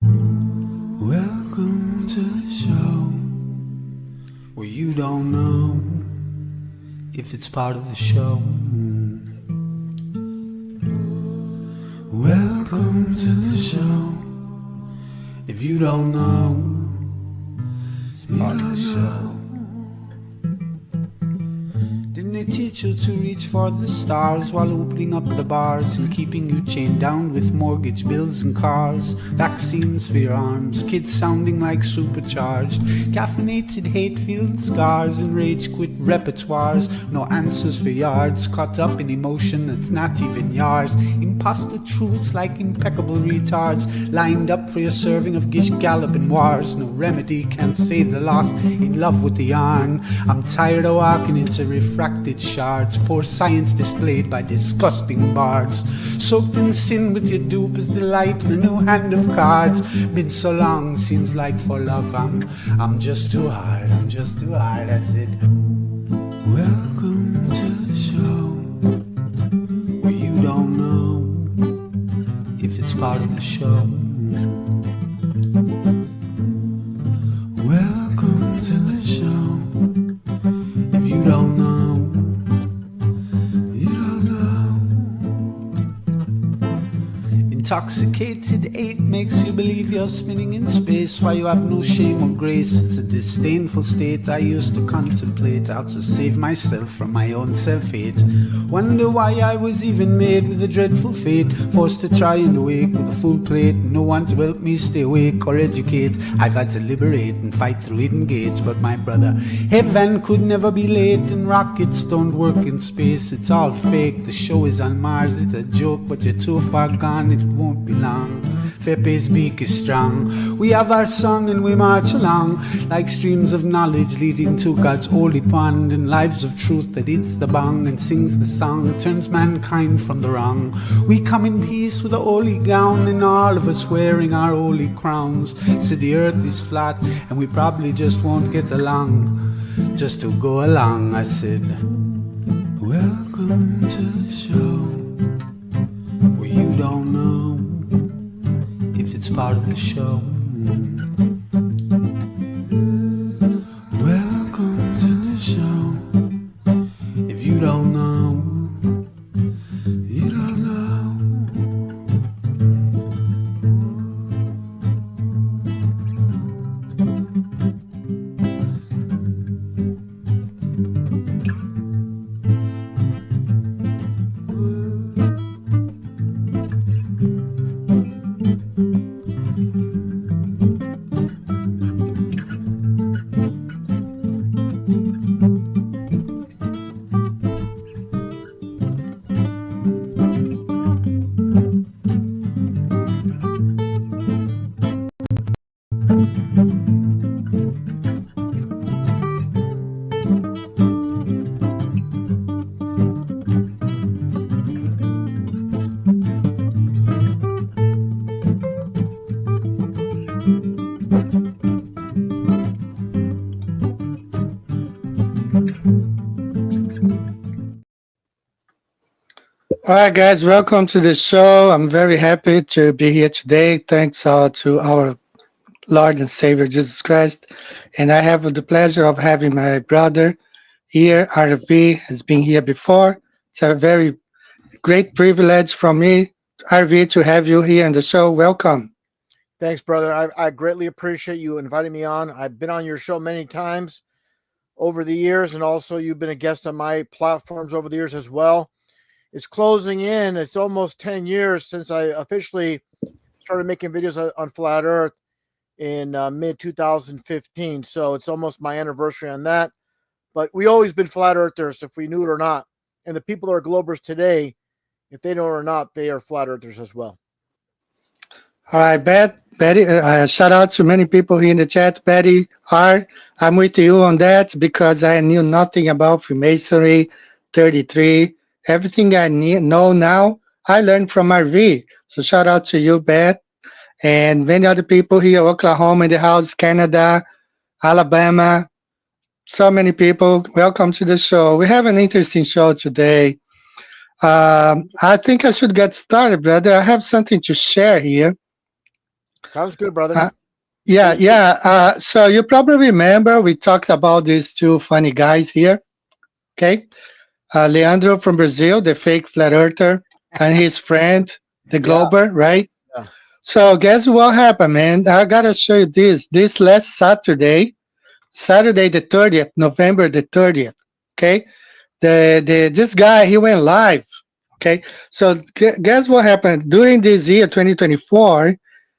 Welcome to the show where you don't know if it's part of the show. Welcome to the show. If you don't know, it's part of the show. Didn't they teach you to reach for the stars while opening up the bars and keeping you chained down with mortgage bills and cars? Vaccines for your arms, kids sounding like supercharged, caffeinated hate-filled scars and rage-quit repertoires. No answers for yards, caught up in emotion that's not even yours. Imposter truths like impeccable retards, lined up for your serving of Gish Galloping wars. No remedy can't save the lost, in love with the yarn. I'm tired of walking into refracted shards, poor science displayed by disgusting bards. Soaked in sin with your dupe is delight in a new hand of cards. Been so long, seems like for love I'm just too hard, I'm just too hard, that's it. Welcome to the show where you don't know if it's part of the show. Welcome to the show. If you don't know, you don't know. Intoxicated 8 makes you believe you're spinning in space while you have no shame or grace. It's a disdainful state I used to contemplate, how to save myself from my own self-hate. Wonder why I was even made with a dreadful fate, forced to try and awake with a full plate. No one to help me stay awake or educate. I've had to liberate and fight through hidden gates. But my brother, heaven could never be late, and rockets don't work in space. It's all fake, the show is on Mars. It's a joke, but you're too far gone, it won't be long. Fepe's beak is strong. We have our song and we march along like streams of knowledge leading to God's holy pond, and lives of truth that hits the bong and sings the song, turns mankind from the wrong. We come in peace with a holy gown and all of us wearing our holy crowns. So the earth is flat and we probably just won't get along, just to go along. I said, welcome to the show where you don't know if it's part of the show. Welcome to the show. If you don't know, you don't know. All right, guys, welcome to the show. I'm very happy to be here today. Thanks to our Lord and Savior Jesus Christ. And I have the pleasure of having my brother here, RV, has been here before. It's a very great privilege for me, RV, to have you here on the show. Welcome. Thanks, brother. I greatly appreciate you inviting me on. I've been on your show many times over the years, and also you've been a guest on my platforms over the years as well. It's closing in. It's almost 10 years since I officially started making videos on Flat Earth in mid-2015. So it's almost my anniversary on that. But we always been Flat Earthers, if we knew it or not. And the people that are Globers today, if they know it or not, they are Flat Earthers as well. All right, Betty, shout out to many people here in the chat. Betty R, I'm with you on that because I knew nothing about Freemasonry, 33. Everything I know now, I learned from RV. So shout out to you, Beth, and many other people here, Oklahoma in the house, Canada, Alabama, so many people. Welcome to the show. We have an interesting show today. I think I should get started, brother. I have something to share here. Sounds good, brother. Yeah. So you probably remember we talked about these two funny guys here. Okay. Leandro from Brazil, the fake flat earther, and his friend, the Yeah. Glober, right? Yeah. So guess what happened, man? I gotta show you this. This last Saturday the 30th, November the 30th. Okay. This guy, he went live. Okay. So guess what happened? During this year, 2024,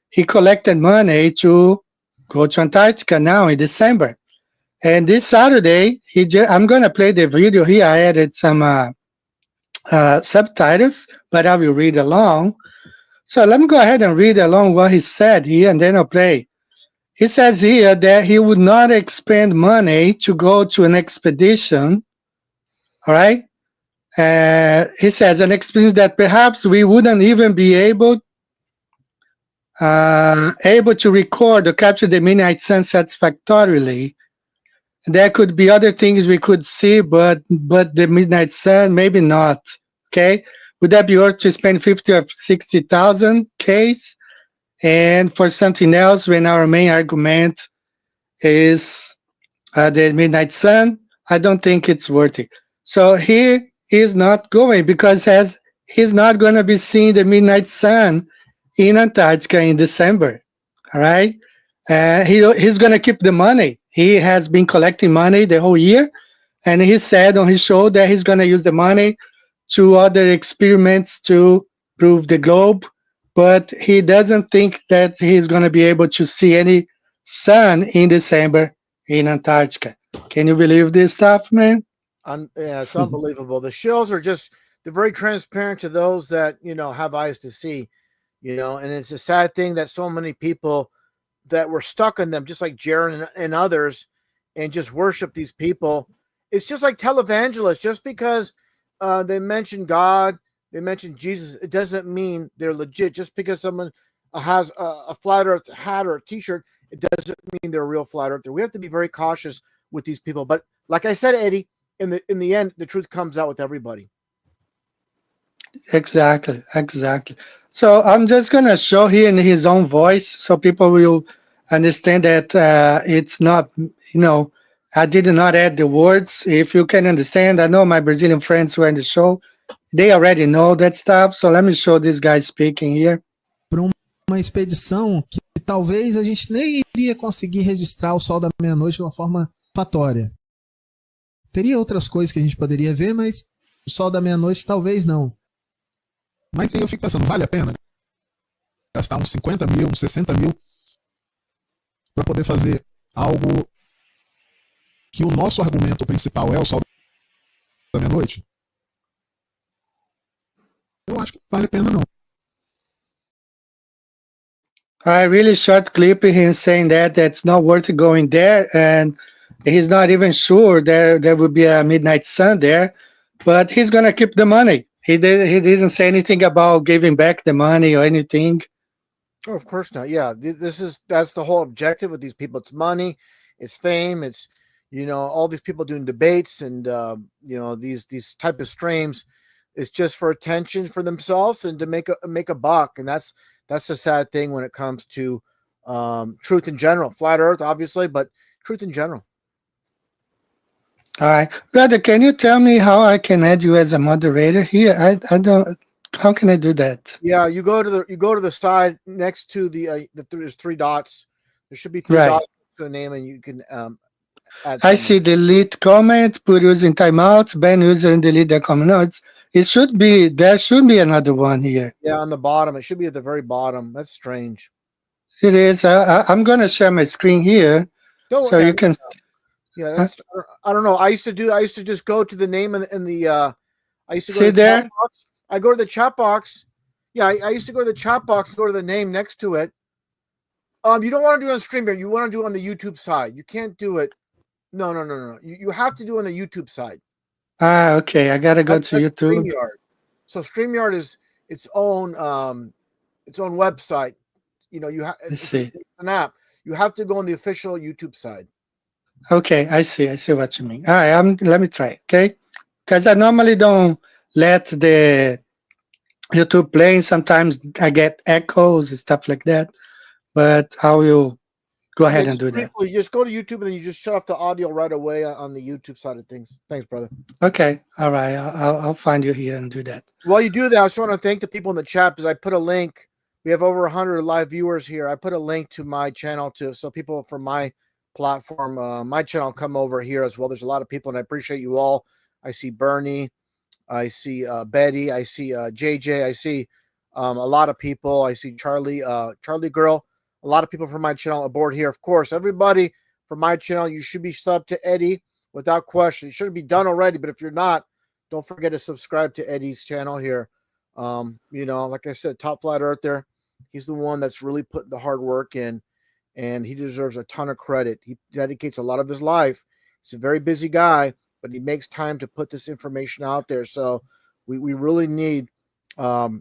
he collected money to go to Antarctica now in December. And this Saturday, I'm gonna play the video here. I added some subtitles, but I will read along. So let me go ahead and read along what he said here, and then I'll play. He says here that he would not expend money to go to an expedition. All right. He says an experience that perhaps we wouldn't even be able to record or capture the midnight sun satisfactorily. There could be other things we could see, but the midnight sun, maybe not. Okay, would that be worth to spend 50 or 60,000 Ks? And for something else, when our main argument is the midnight sun, I don't think it's worth it. So he is not going because he's not going to be seeing the midnight sun in Antarctica in December. All right, he's going to keep the money. He has been collecting money the whole year, and he said on his show that he's going to use the money to other experiments to prove the globe, but he doesn't think that he's going to be able to see any sun in December in Antarctica. Can you believe this stuff, man? Yeah, it's unbelievable. The shills are they're very transparent to those that, have eyes to see, and it's a sad thing that so many people that were stuck in them, just like Jaron and others, and just worship these people. It's just like televangelists. Just because they mention God, they mention Jesus, it doesn't mean they're legit. Just because someone has a flat earth hat or a t-shirt, it doesn't mean they're a real flat earther. We have to be very cautious with these people. But like I said, Eddie, in the end, the truth comes out with everybody. Exactly. So I'm just gonna show here in his own voice, so people will understand that it's not, I did not add the words. If you can understand, I know my Brazilian friends who are in the show, they already know that stuff. So let me show this guy speaking here. Para uma expedição que talvez a gente nem iria conseguir registrar o sol da meia-noite de uma forma satisfatória. Teria outras coisas que a gente poderia ver, mas o sol da meia-noite talvez não. Mas aí eu fico pensando, vale a pena gastar uns 50 mil, uns 60 mil para poder fazer algo que o nosso argumento principal é o sol da meia-noite? Eu acho que vale a pena não. I really short clip him saying that it's not worth going there, and he's not even sure there will be a midnight sun there, but he's gonna keep the money. He didn't say anything about giving back the money or anything. Oh, of course not. Yeah, that's the whole objective with these people. It's money, it's fame, it's all these people doing debates and these type of streams. It's just for attention for themselves and to make a buck, and that's the sad thing when it comes to truth in general. Flat Earth, obviously, but truth in general. All right, brother, can you tell me how I can add you as a moderator here? I don't. How can I do that? Yeah, you go to the side next to there's three dots. There should be three dots to a name, and you can add. I see delete comment, put user in timeout, ban user and delete their comment. No, there should be another one here. Yeah, on the bottom. It should be at the very bottom. That's strange. It is. I'm gonna share my screen here, you can. Yeah, that's. I don't know. I used to just go to the name in the. I used to go See to the there. chat box. I go to the chat box. Yeah, I used to go to the chat box, go to the name next to it. You don't want to do it on StreamYard. You want to do it on the YouTube side. You can't do it. No. You have to do it on the YouTube side. Okay. I gotta go to YouTube. StreamYard. So StreamYard is its own website. It's an app. You have to go on the official YouTube side. Okay, I see what you mean. All right, let me try, okay? Because I normally don't let the YouTube play. Sometimes I get echoes and stuff like that. but I will go Yeah, ahead and just do that. briefly, just go to YouTube and then you just shut off the audio right away on the YouTube side of things. Thanks, brother. Okay, all right. I'll find you here and do that. While you do that, I just want to thank the people in the chat because I put a link. We have over 100 live viewers here. I put a link to my channel too, so people from my platform, my channel, come over here as well. There's a lot of people, and I appreciate you all. I see Bernie, I see Betty, I see JJ, I see a lot of people. I see Charlie, Charlie Girl. A lot of people from my channel aboard here. Of course, everybody from my channel, you should be subbed to Eddie without question. It should be done already, but if you're not, don't forget to subscribe to Eddie's channel here. Like I said, Top Flat Earther, he's the one that's really putting the hard work in, and he deserves a ton of credit. He dedicates a lot of his life. He's a very busy guy, but he makes time to put this information out there. So we really need, to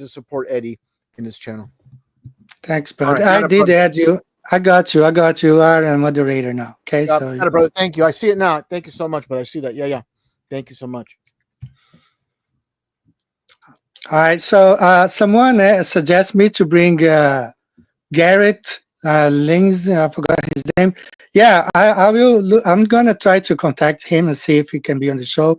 support Eddie in his channel. Thanks, All bud. right, I got it, did brother. add you. I got you. You are a moderator now. Okay, so Got it, brother. Thank you. I see it now. Thank you so much, brother. I see that. Yeah. Thank you so much. all right. So someone suggests me to bring Garrett Lings. I forgot his name. Yeah, I will. I'm gonna try to contact him and see if he can be on the show.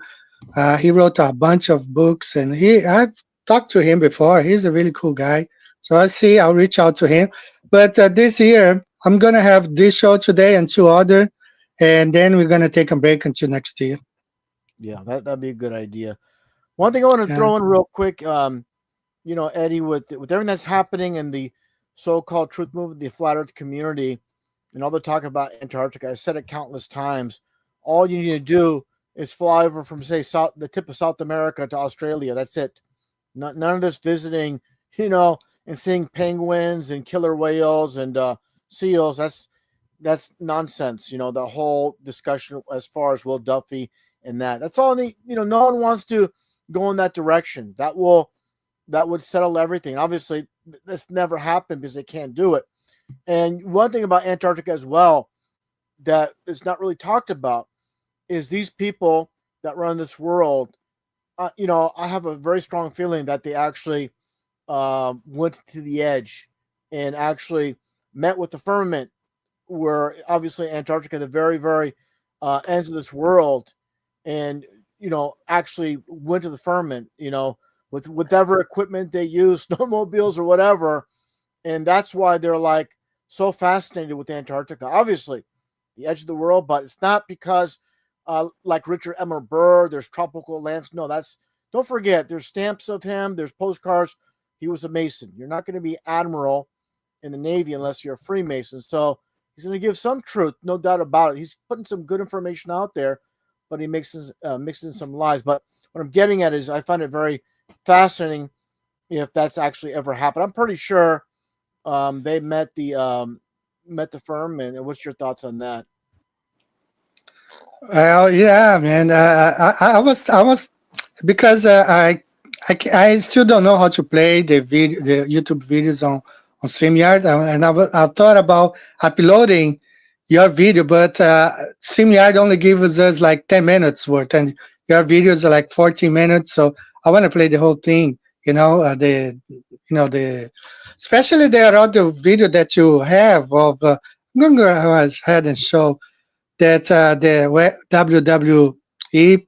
He wrote a bunch of books, and I've talked to him before. He's a really cool guy. So I'll see. I'll reach out to him. But this year, I'm gonna have this show today and two other, and then we're gonna take a break until next year. Yeah, that'd be a good idea. One thing I want to throw in real quick, Eddie, with everything that's happening in the so-called truth movement, the flat Earth community, and all the talk about Antarctica, I said it countless times. All you need to do is fly over from, say, the tip of South America to Australia. That's it. None of this visiting, and seeing penguins and killer whales and seals. That's nonsense. The whole discussion as far as Will Duffy and that's all. No one wants to go in that direction. That would settle everything. Obviously, this never happened because they can't do it. And one thing about Antarctica as well that is not really talked about is these people that run this world. I have a very strong feeling that they actually went to the edge and actually met with the firmament, where obviously Antarctica, the very, very ends of this world, and actually went to the firmament, with whatever equipment they use, snowmobiles or whatever, and that's why they're like so fascinated with Antarctica. Obviously, the edge of the world, but it's not because like Richard Elmer Burr, there's tropical lands. No, don't forget, there's stamps of him, there's postcards. He was a Mason. You're not going to be admiral in the Navy unless you're a Freemason. So he's going to give some truth, no doubt about it. He's putting some good information out there, but he mixing some lies. But what I'm getting at is I find it very fascinating if that's actually ever happened. I'm pretty sure they met the firmament. And what's your thoughts on that? Well, yeah, man. I was because I still don't know how to play the YouTube videos on StreamYard, and I thought about uploading your video, but StreamYard only gives us like 10 minutes worth, and your videos are like 14 minutes. So I want to play the whole thing. Especially the other video that you have of. I'm going to go ahead and show that the WWE he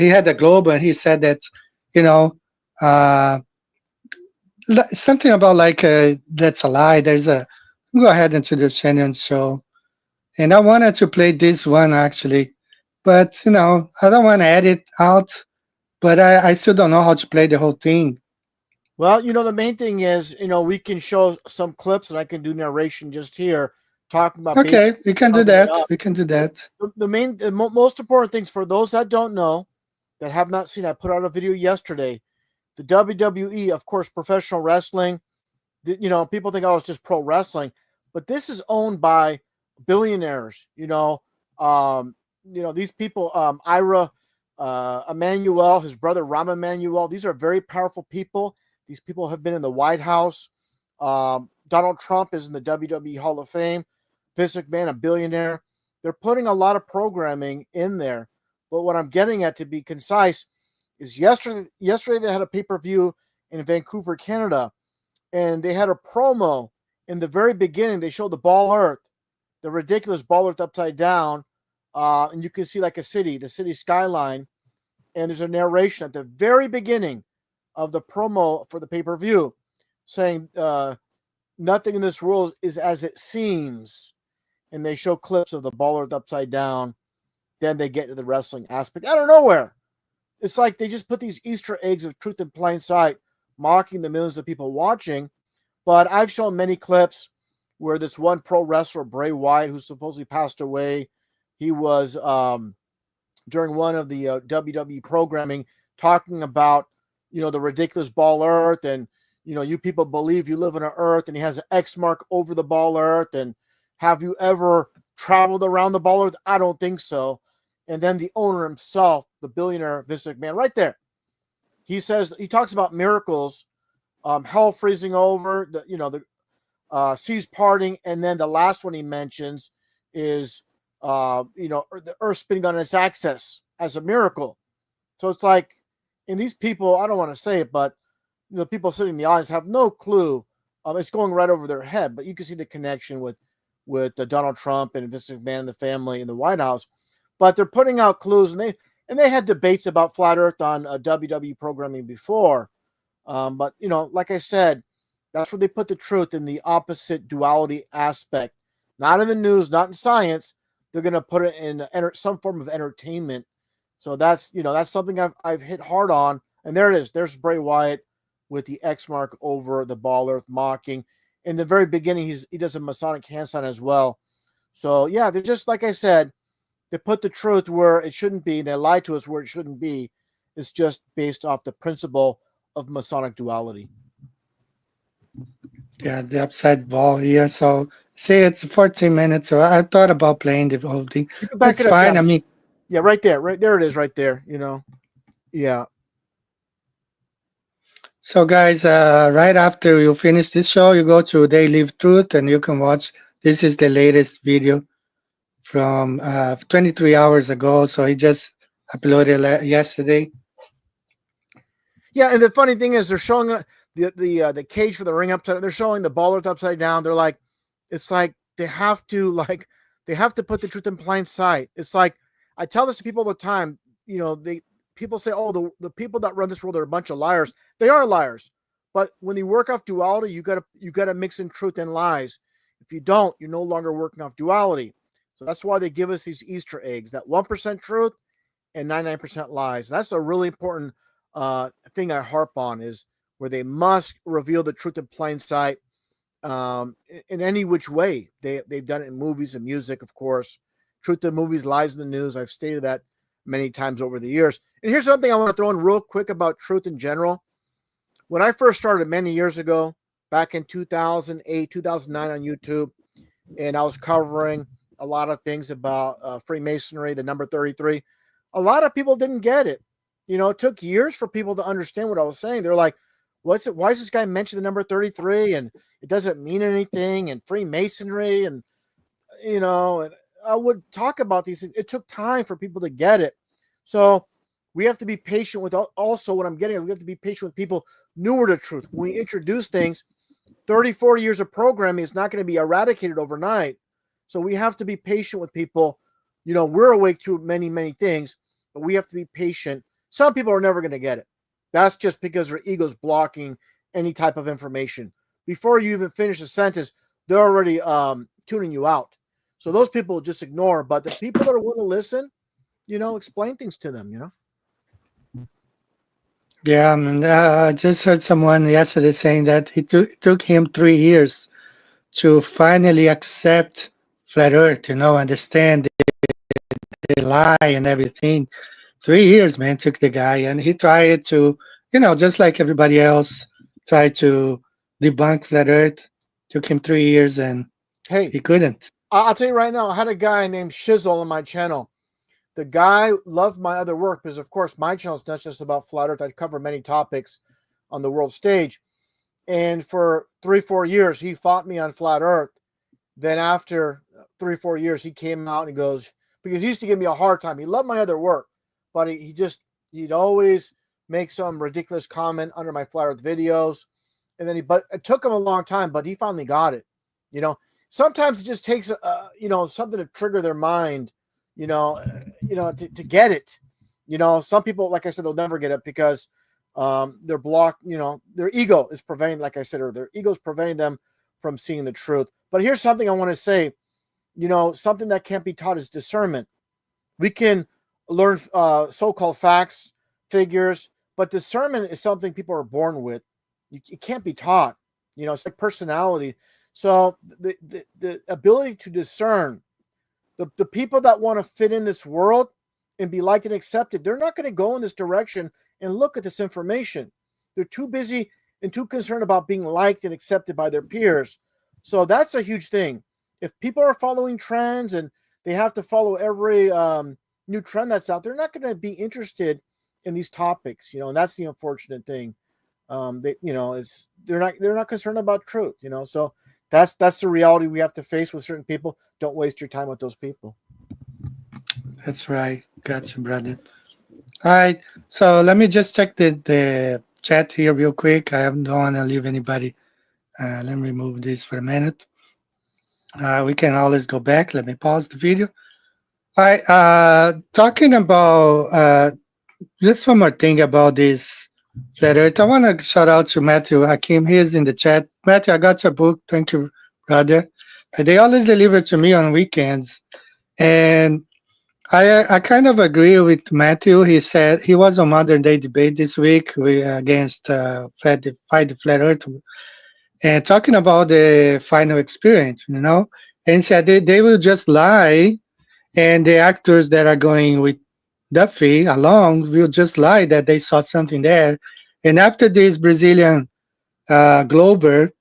had a globe, and he said that uh, something about like that's a lie. Go ahead into the channel and show, and I wanted to play this one actually, but I don't want to edit out, but I still don't know how to play the whole thing. Well, the main thing is, we can show some clips and I can do narration just here talking about. Okay, we can do that. We can do that. The most important things for those that don't know, that have not seen, I put out a video yesterday. The WWE, of course, professional wrestling. People think, oh, it's just pro wrestling, but this is owned by billionaires. These people, Ira Emanuel, his brother Rahm Emanuel. These are very powerful people. These people have been in the White House. Donald Trump is in the WWE Hall of Fame. Vince McMahon, a billionaire. They're putting a lot of programming in there. But what I'm getting at, to be concise, is yesterday they had a pay-per-view in Vancouver, Canada, and they had a promo in the very beginning, they show the ball Earth, the ridiculous ball Earth upside down, and you can see like a city, the city skyline, and there's a narration at the very beginning of the promo for the pay-per-view saying nothing in this world is as it seems, and they show clips of the ball Earth upside down. Then they get to the wrestling aspect out of nowhere. It's like they just put these Easter eggs of truth in plain sight, mocking the millions of people watching. But I've shown many clips where this one pro wrestler, Bray Wyatt, who supposedly passed away, he was during one of the WWE programming talking about, the ridiculous ball Earth, and, you people believe you live on an Earth, and he has an X mark over the ball Earth. And have you ever traveled around the ball Earth? I don't think so. And then the owner himself, the billionaire Vince McMahon, right there, he talks about miracles, hell freezing over, the seas parting, and then the last one he mentions is the Earth spinning on its axis as a miracle. So it's like, and these people, I don't want to say it, but the people sitting in the audience have no clue. It's going right over their head, but you can see the connection with Donald Trump and Vince McMahon and the family in the White House. But they're putting out clues, and they had debates about flat Earth on WWE programming before. But like I said, that's where they put the truth in the opposite duality aspect, not in the news, not in science. They're going to put it in some form of entertainment. So that's something I've hit hard on. And there it is. There's Bray Wyatt with the X mark over the ball Earth, mocking. In the very beginning, he does a Masonic hand sign as well. So yeah, they're just, like I said, they put the truth where it shouldn't be. They lie to us where it shouldn't be. It's just based off the principle of Masonic duality. Yeah, the upside ball here. So say it's 14 minutes. So I thought about playing the whole thing. You can back It's it up. fine. Yeah. I mean, yeah, right there. Right there it is right there, Yeah. so guys, right after you finish this show, you go to They Live Truth and you can watch. This is the latest video from 23 hours ago. So he just uploaded yesterday. Yeah, and the funny thing is they're showing the cage for the ring upside down. They're showing the ball Earth upside down. They're like, it's like they have to put the truth in plain sight. It's like, I tell this to people all the time. People say, oh, the people that run this world are a bunch of liars. They are liars. But when you work off duality, you gotta mix in truth and lies. If you don't, you're no longer working off duality. So that's why they give us these Easter eggs, that 1% truth and 99% lies. And that's a really important thing I harp on, is where they must reveal the truth in plain sight in any which way. They've done it in movies and music, of course. Truth in movies, lies in the news. I've stated that many times over the years. And here's something I want to throw in real quick about truth in general. When I first started many years ago, back in 2008, 2009 on YouTube, and I was covering a lot of things about Freemasonry, the number 33, a lot of people didn't get it. It took years for people to understand what I was saying. They're like, why is this guy mentioning the number 33? And it doesn't mean anything, and Freemasonry, and I would talk about these things. It took time for people to get it. So we have to be patient with, also what I'm getting at, we have to be patient with people newer to truth. When we introduce things, 30, 40 years of programming is not going to be eradicated overnight. So we have to be patient with people. We're awake to many, many things, but we have to be patient. Some people are never going to get it. That's just because their ego's blocking any type of information. Before you even finish a sentence, they're already tuning you out. So those people just ignore. But the people that are willing to listen, explain things to them, Yeah, I just heard someone yesterday saying that it took him 3 years to finally accept flat Earth, understand the lie and everything. 3 years, man, took the guy, and he tried to, just like everybody else, tried to debunk flat Earth. Took him 3 years, and he couldn't. I'll tell you right now, I had a guy named Shizzle on my channel. The guy loved my other work because, of course, my channel is not just about flat Earth. I cover many topics on the world stage. And for 3-4 years, he fought me on flat Earth. Then after 3-4 years, he came out and goes, because he used to give me a hard time. He loved my other work, but he'd always make some ridiculous comment under my flat Earth videos. And then but it took him a long time, but he finally got it. Sometimes it just takes something to trigger their mind, to get it. Some people, like I said, they'll never get it because they're blocked. Their ego is preventing, like I said, or their ego is preventing them from seeing the truth. But here's something I want to say. Something that can't be taught is discernment. We can learn so-called facts, figures, but discernment is something people are born with. It can't be taught. It's like personality. So the ability to discern the people that want to fit in this world and be liked and accepted, they're not going to go in this direction and look at this information. They're too busy and too concerned about being liked and accepted by their peers. So that's a huge thing. If people are following trends and they have to follow every new trend that's out, they're not going to be interested in these topics, and that's the unfortunate thing. They're not concerned about truth, So that's the reality we have to face with certain people. Don't waste your time with those people. That's right. Gotcha, brother. All right. So let me just check the chat here real quick. I don't want to leave anybody. Let me remove this for a minute. We can always go back. Let me pause the video. All right. Talking about just one more thing about this flat earth. I want to shout out to Matthew Hakim. He is in the chat. Matthew, I got your book. Thank you, brother. They always deliver to me on weekends. And I kind of agree with Matthew. He said he was on Modern Day Debate this week against Fight the Flat Earth, and talking about the final experience, and said they will just lie, and the actors that are going with Duffy along will just lie that they saw something there. And after this Brazilian Glober,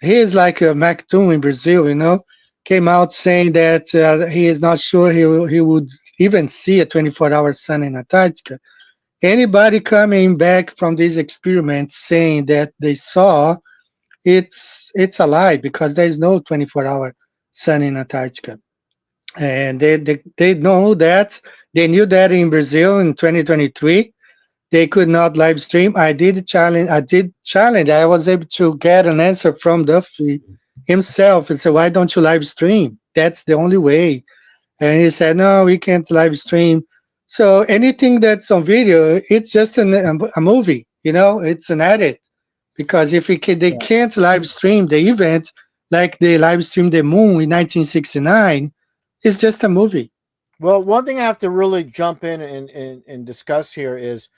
he is like a Mactoon in Brazil, came out saying that he is not sure he would even see a 24-hour sun in Antarctica. Anybody coming back from these experiments saying that they saw, it's a lie because there is no 24-hour sun in Antarctica. And they know that. They knew that in Brazil in 2023. They could not live stream. I did challenge. I was able to get an answer from Duffy himself and said, "Why don't you live stream? That's the only way." And he said, "No, we can't live stream." So anything that's on video, it's just a movie. It's an edit. Because if they can't live stream the event like they live streamed the moon in 1969, it's just a movie. Well, one thing I have to really jump in and discuss here is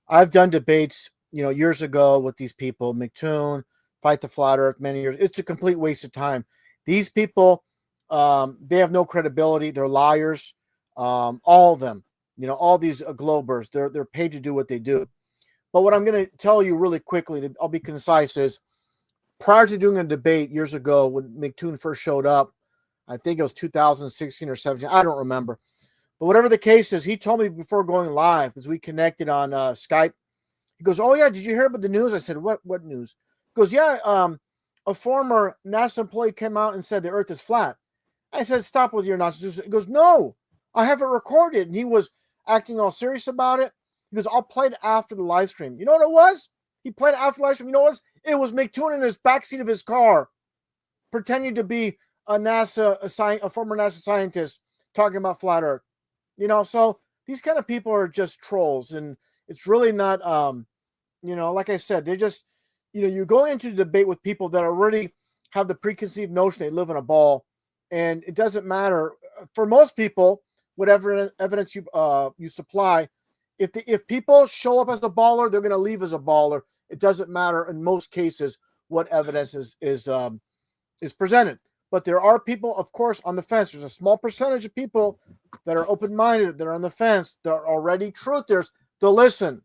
I've done debates, years ago with these people, McToon, Fight the Flat Earth, many years. It's a complete waste of time. These people, they have no credibility. They're liars. All of them, all these globers, they're paid to do what they do. But what I'm going to tell you really quickly, I'll be concise, is prior to doing a debate years ago when McToon first showed up, I think it was 2016 or 17, I don't remember. But whatever the case is, he told me before going live, because we connected on Skype, he goes, "Oh yeah, did you hear about the news?" I said, What news?" He goes, "Yeah, a former NASA employee came out and said the Earth is flat." I said, "Stop with your nonsense." He goes, "No, I have it recorded." And he was acting all serious about it. He goes, "I'll play it after the live stream." You know what it was? He played it after the live stream. You know what it was? It was McToon in his backseat of his car, pretending to be a former NASA scientist talking about flat Earth. So these kind of people are just trolls, and it's really not, like I said, they're just, you go into the debate with people that already have the preconceived notion they live in a ball, and it doesn't matter for most people, whatever evidence you supply. If people show up as a baller, they're going to leave as a baller. It doesn't matter in most cases what evidence is presented. But there are people, of course, on the fence. There's a small percentage of people that are open-minded, that are on the fence, that are already truthers. They'll listen.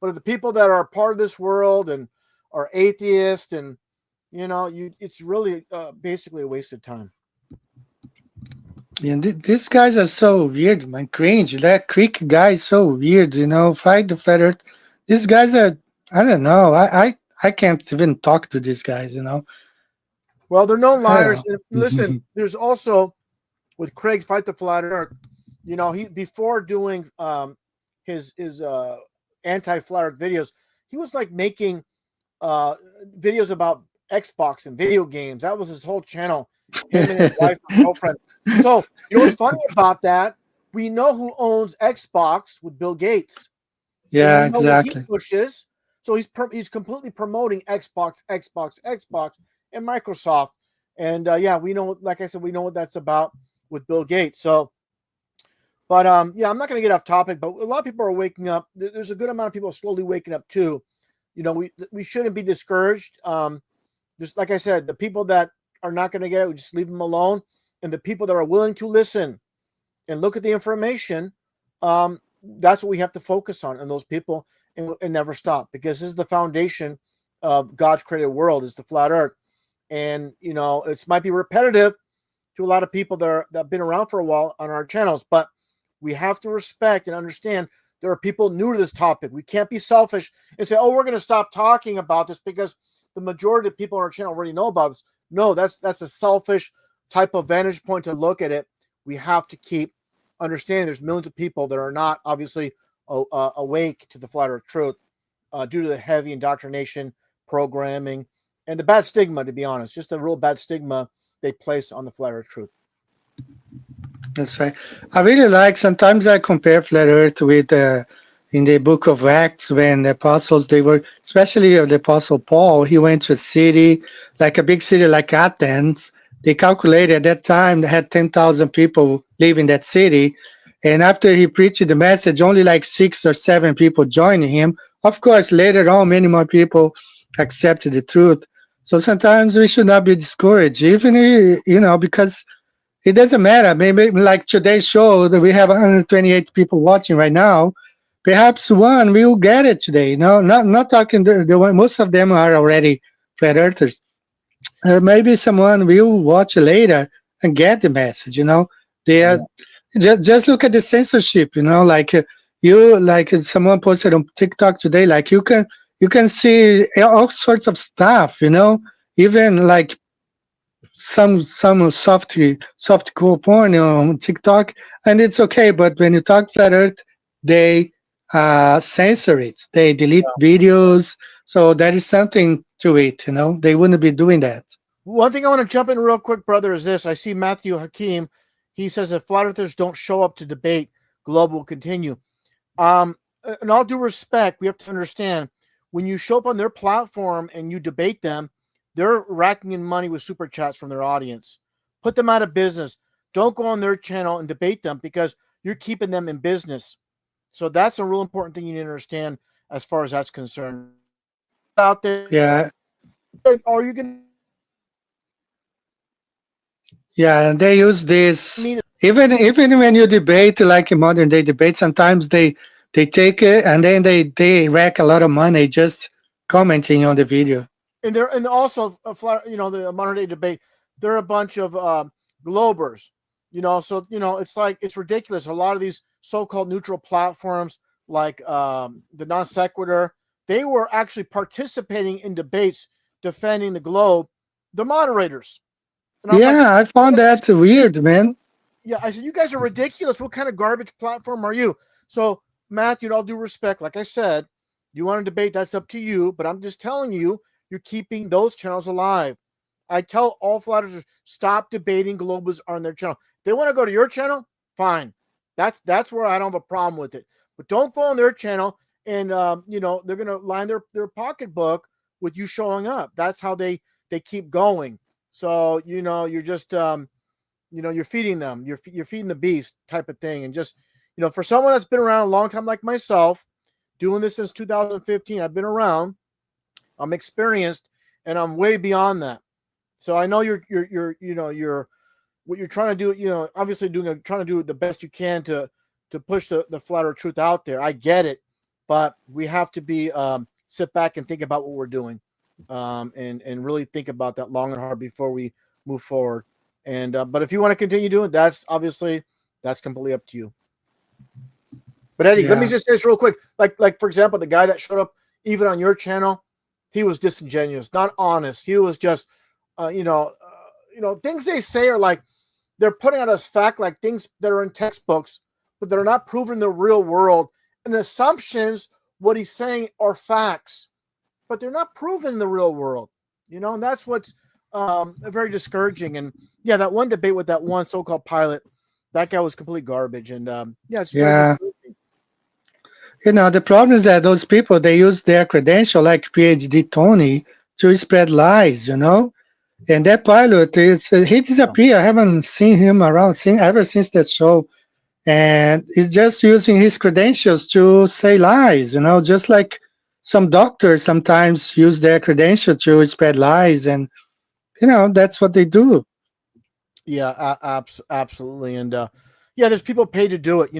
But the people that are part of this world and are atheists, and it's really basically a waste of time. Yeah, these guys are so weird, man. Cringe. That Creek guy is so weird. Fight the Flat Earth. These guys are. I don't know. I can't even talk to these guys. Well, they're no liars. Listen, there's also with Craig's Fight the Flat Earth, he before doing his anti-flat Earth videos, he was like making videos about Xbox and video games. That was his whole channel, him and his wife or girlfriend. So, you know what's funny about that? We know who owns Xbox with Bill Gates. Yeah, And we know what he exactly. pushes. So he's completely promoting Xbox, and Microsoft. And yeah, we know, like I said, we know what that's about with Bill Gates. So, but yeah, I'm not going to get off topic, but a lot of people are waking up. There's a good amount of people slowly waking up too. You know, we shouldn't be discouraged. Just like I said, the people that are not going to get it, we just leave them alone. And the people that are willing to listen and look at the information, that's what we have to focus on. And those people, and never stop, because this is the foundation of God's created world, is the flat earth. And, you know, it might be repetitive to a lot of people that have been around for a while on our channels, but we have to respect and understand there are people new to this topic. We can't be selfish and say, oh, we're going to stop talking about this because the majority of people on our channel already know about this. No, that's a selfish type of vantage point to look at it. We have to keep understanding there's millions of people that are not obviously awake to the flat earth truth due to the heavy indoctrination, programming, and the bad stigma, to be honest, just a real bad stigma they place on the flat earth truth. That's right. I really like, sometimes I compare flat earth with in the book of Acts, when the apostles, they were, especially the apostle Paul, he went to a city, like a big city like Athens. They calculated at that time they had 10,000 people live in that city. And after he preached the message, only like 6 or 7 people joined him. Of course, later on, many more people accepted the truth. So sometimes we should not be discouraged, even, because it doesn't matter. Maybe like today's show that we have 128 people watching right now. Perhaps one will get it today. No, not talking the one. Most of them are already flat earthers. Maybe someone will watch later and get the message. They are just look at the censorship. Like someone posted on TikTok today. Like you can see all sorts of stuff. Even like some soft core porn on TikTok, and it's okay. But when you talk flat Earth, they censor it. They delete videos. So there is something to it. They wouldn't be doing that. One thing I want to jump in real quick, brother, is this. I see Matthew Hakeem. He says if flat earthers don't show up to debate, Globe will continue. In all due respect, we have to understand when you show up on their platform and you debate them, they're racking in money with super chats from their audience. Put them out of business. Don't go on their channel and debate them because you're keeping them in business. So that's a real important thing you need to understand as far as that's concerned. Out there, Yeah. are you going Yeah, and they use this to mean even when you debate like a modern day debate. Sometimes they take it and then they rack a lot of money just commenting on the video. and also the modern day debate, they're a bunch of globers, so it's like it's ridiculous. A lot of these so-called neutral platforms like the non sequitur, they were actually participating in debates defending the globe, the moderators. And I'm like, Yeah, I found that weird, man. yeah, I said, you guys are ridiculous. What kind of garbage platform are you? So, Matthew, all due respect, like I said, you want to debate, that's up to you. But I'm just telling you, you're keeping those channels alive. I tell all flat earthers, stop debating globals on their channel. If they want to go to your channel, fine. That's where I don't have a problem with it. But don't go on their channel and they're gonna line their pocketbook with you showing up. That's how they keep going. So you're just you're feeding them. You're feeding the beast type of thing. And just for someone that's been around a long time like myself, doing this since 2015, I've been around. I'm experienced, and I'm way beyond that. So I know you're what you're trying to do. Obviously trying to do the best you can to push the flat earth truth out there. I get it, but we have to be sit back and think about what we're doing, and really think about that long and hard before we move forward. And but if you want to continue doing it, that's completely up to you. But Eddie, let me just say this real quick. Like for example, the guy that showed up even on your channel, he was disingenuous, not honest. He was just, things they say are like they're putting out as fact, like things that are in textbooks, but they're not proven in the real world. And assumptions, what he's saying are facts, but they're not proven in the real world. And that's what's very discouraging. And yeah, that one debate with that one so-called pilot, that guy was complete garbage. And yeah, it's very Yeah. discouraging. The problem is that those people, they use their credential, like PhD Tony, to spread lies. And that pilot, he disappeared. I haven't seen him around ever since that show. And he's just using his credentials to say lies, just like some doctors sometimes use their credential to spread lies. And, that's what they do. Yeah, absolutely. And yeah, there's people paid to do it.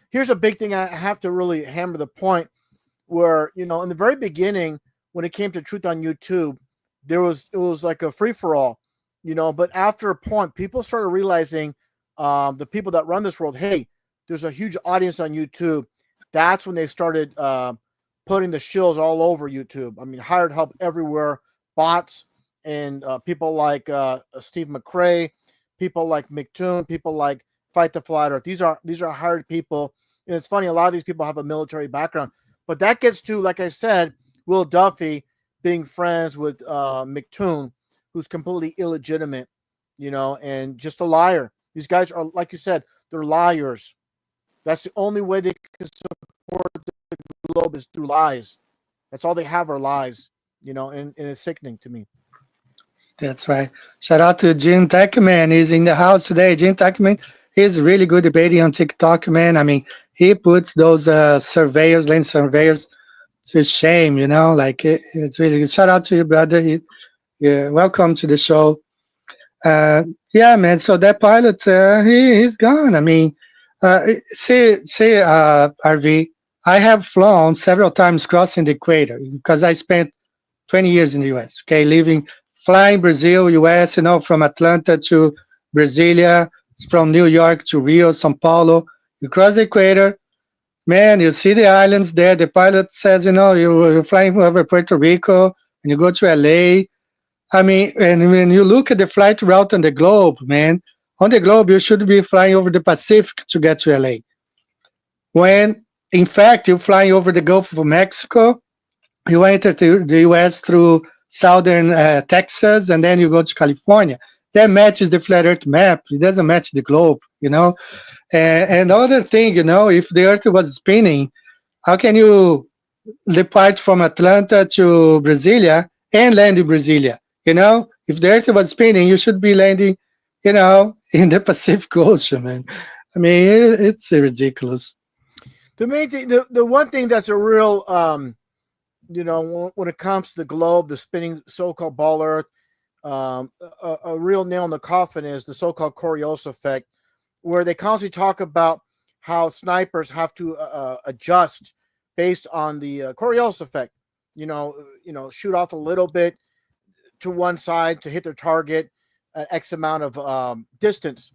Here's a big thing I have to really hammer the point where, in the very beginning, when it came to truth on YouTube, it was like a free for all, but after a point, people started realizing the people that run this world, hey, there's a huge audience on YouTube. That's when they started putting the shills all over YouTube. I mean, hired help everywhere, bots, and people like Steve McRae, people like McToon, people like Fight the Flat Earth. These are hired people, and it's funny. A lot of these people have a military background, but that gets to, like I said, Will Duffy being friends with McToon, who's completely illegitimate, and just a liar. These guys are, like you said, they're liars. That's the only way they can support the globe is through lies. That's all they have are lies, and it's sickening to me. That's right. Shout out to Jim Techman. He's in the house today. Jim Techman, he's really good debating on TikTok, man. I mean, he puts those land surveyors to shame, like it's really good. Shout out to you, brother. Yeah, welcome to the show. Yeah, man. So that pilot, he's gone. I mean, RV, I have flown several times crossing the equator because I spent 20 years in the US, okay, flying Brazil, US, from Atlanta to Brasilia, from New York to Rio, Sao Paulo. You cross the equator, man, you see the islands there. The pilot says, you're flying over Puerto Rico and you go to LA. I mean, and when you look at the flight route on the globe, man, on the globe, you should be flying over the Pacific to get to LA. When, in fact, you're flying over the Gulf of Mexico, you enter the US through southern Texas, and then you go to California. That matches the flat Earth map. It doesn't match the globe. And the other thing, if the Earth was spinning, how can you depart from Atlanta to Brasilia and land in Brasilia? If the Earth was spinning, you should be landing, in the Pacific Ocean, man. I mean, it's ridiculous. The main thing, the one thing that's a real, when it comes to the globe, the spinning so-called ball Earth, a real nail in the coffin is the so-called Coriolis effect, where they constantly talk about how snipers have to adjust based on the Coriolis effect. Shoot off a little bit to one side to hit their target at X amount of distance.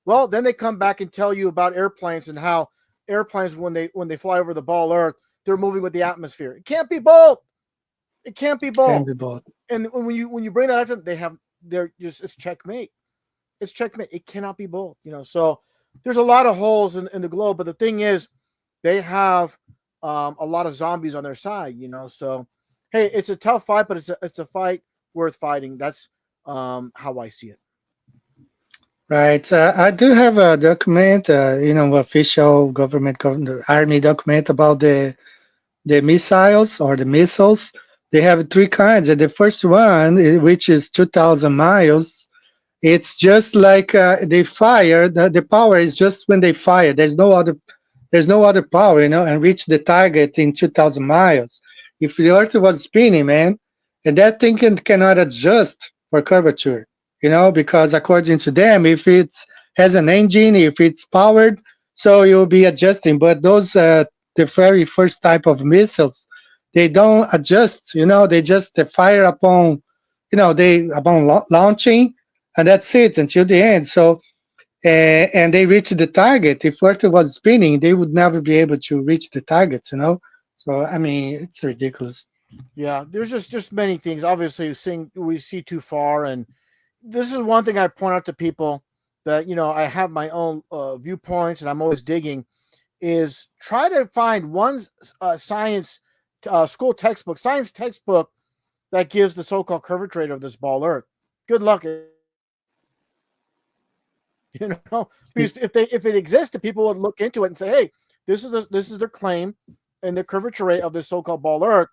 Well, then they come back and tell you about airplanes and how airplanes, when they fly over the ball Earth, they're moving with the atmosphere. It can't be both. It can't be both. Can't be both. And when you bring that up, it's checkmate. It's checkmate. It cannot be both. So there's a lot of holes in the globe, but the thing is, they have a lot of zombies on their side. So hey, it's a tough fight, but it's a fight worth fighting. That's how I see it. Right. I do have a document, official government army document about the missiles or the missiles. They have three kinds. And the first one, which is 2,000 miles, it's just like they fire. The power is just when they fire. There's no other power, and reach the target in 2,000 miles. If the Earth was spinning, man, and that thing cannot adjust for curvature, because according to them, if it has an engine, if it's powered, so you'll be adjusting. But those, the very first type of missiles, they don't adjust, they just fire upon, launching, and that's it until the end. So, and they reach the target. If Earth was spinning, they would never be able to reach the targets, So, I mean, it's ridiculous. Yeah, there's just many things. Obviously, we see too far, and this is one thing I point out to people that I have my own viewpoints, and I'm always digging. Is try to find one science school textbook, science textbook that gives the so-called curvature rate of this ball Earth. Good luck. Because if it existed, people would look into it and say, hey, this is their claim, and the curvature rate of this so-called ball Earth,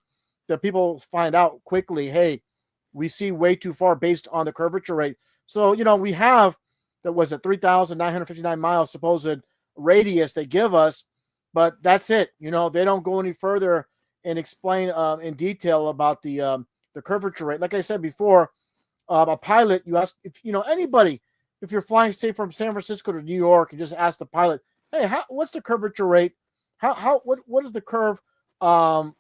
that people find out quickly, hey, we see way too far based on the curvature rate. So, we have, that was it, 3,959 miles supposed radius they give us, but that's it. They don't go any further and explain in detail about the curvature rate. Like I said before, a pilot, you ask, if anybody, if you're flying, say, from San Francisco to New York, and just ask the pilot, hey, what's the curvature rate? What is the curve from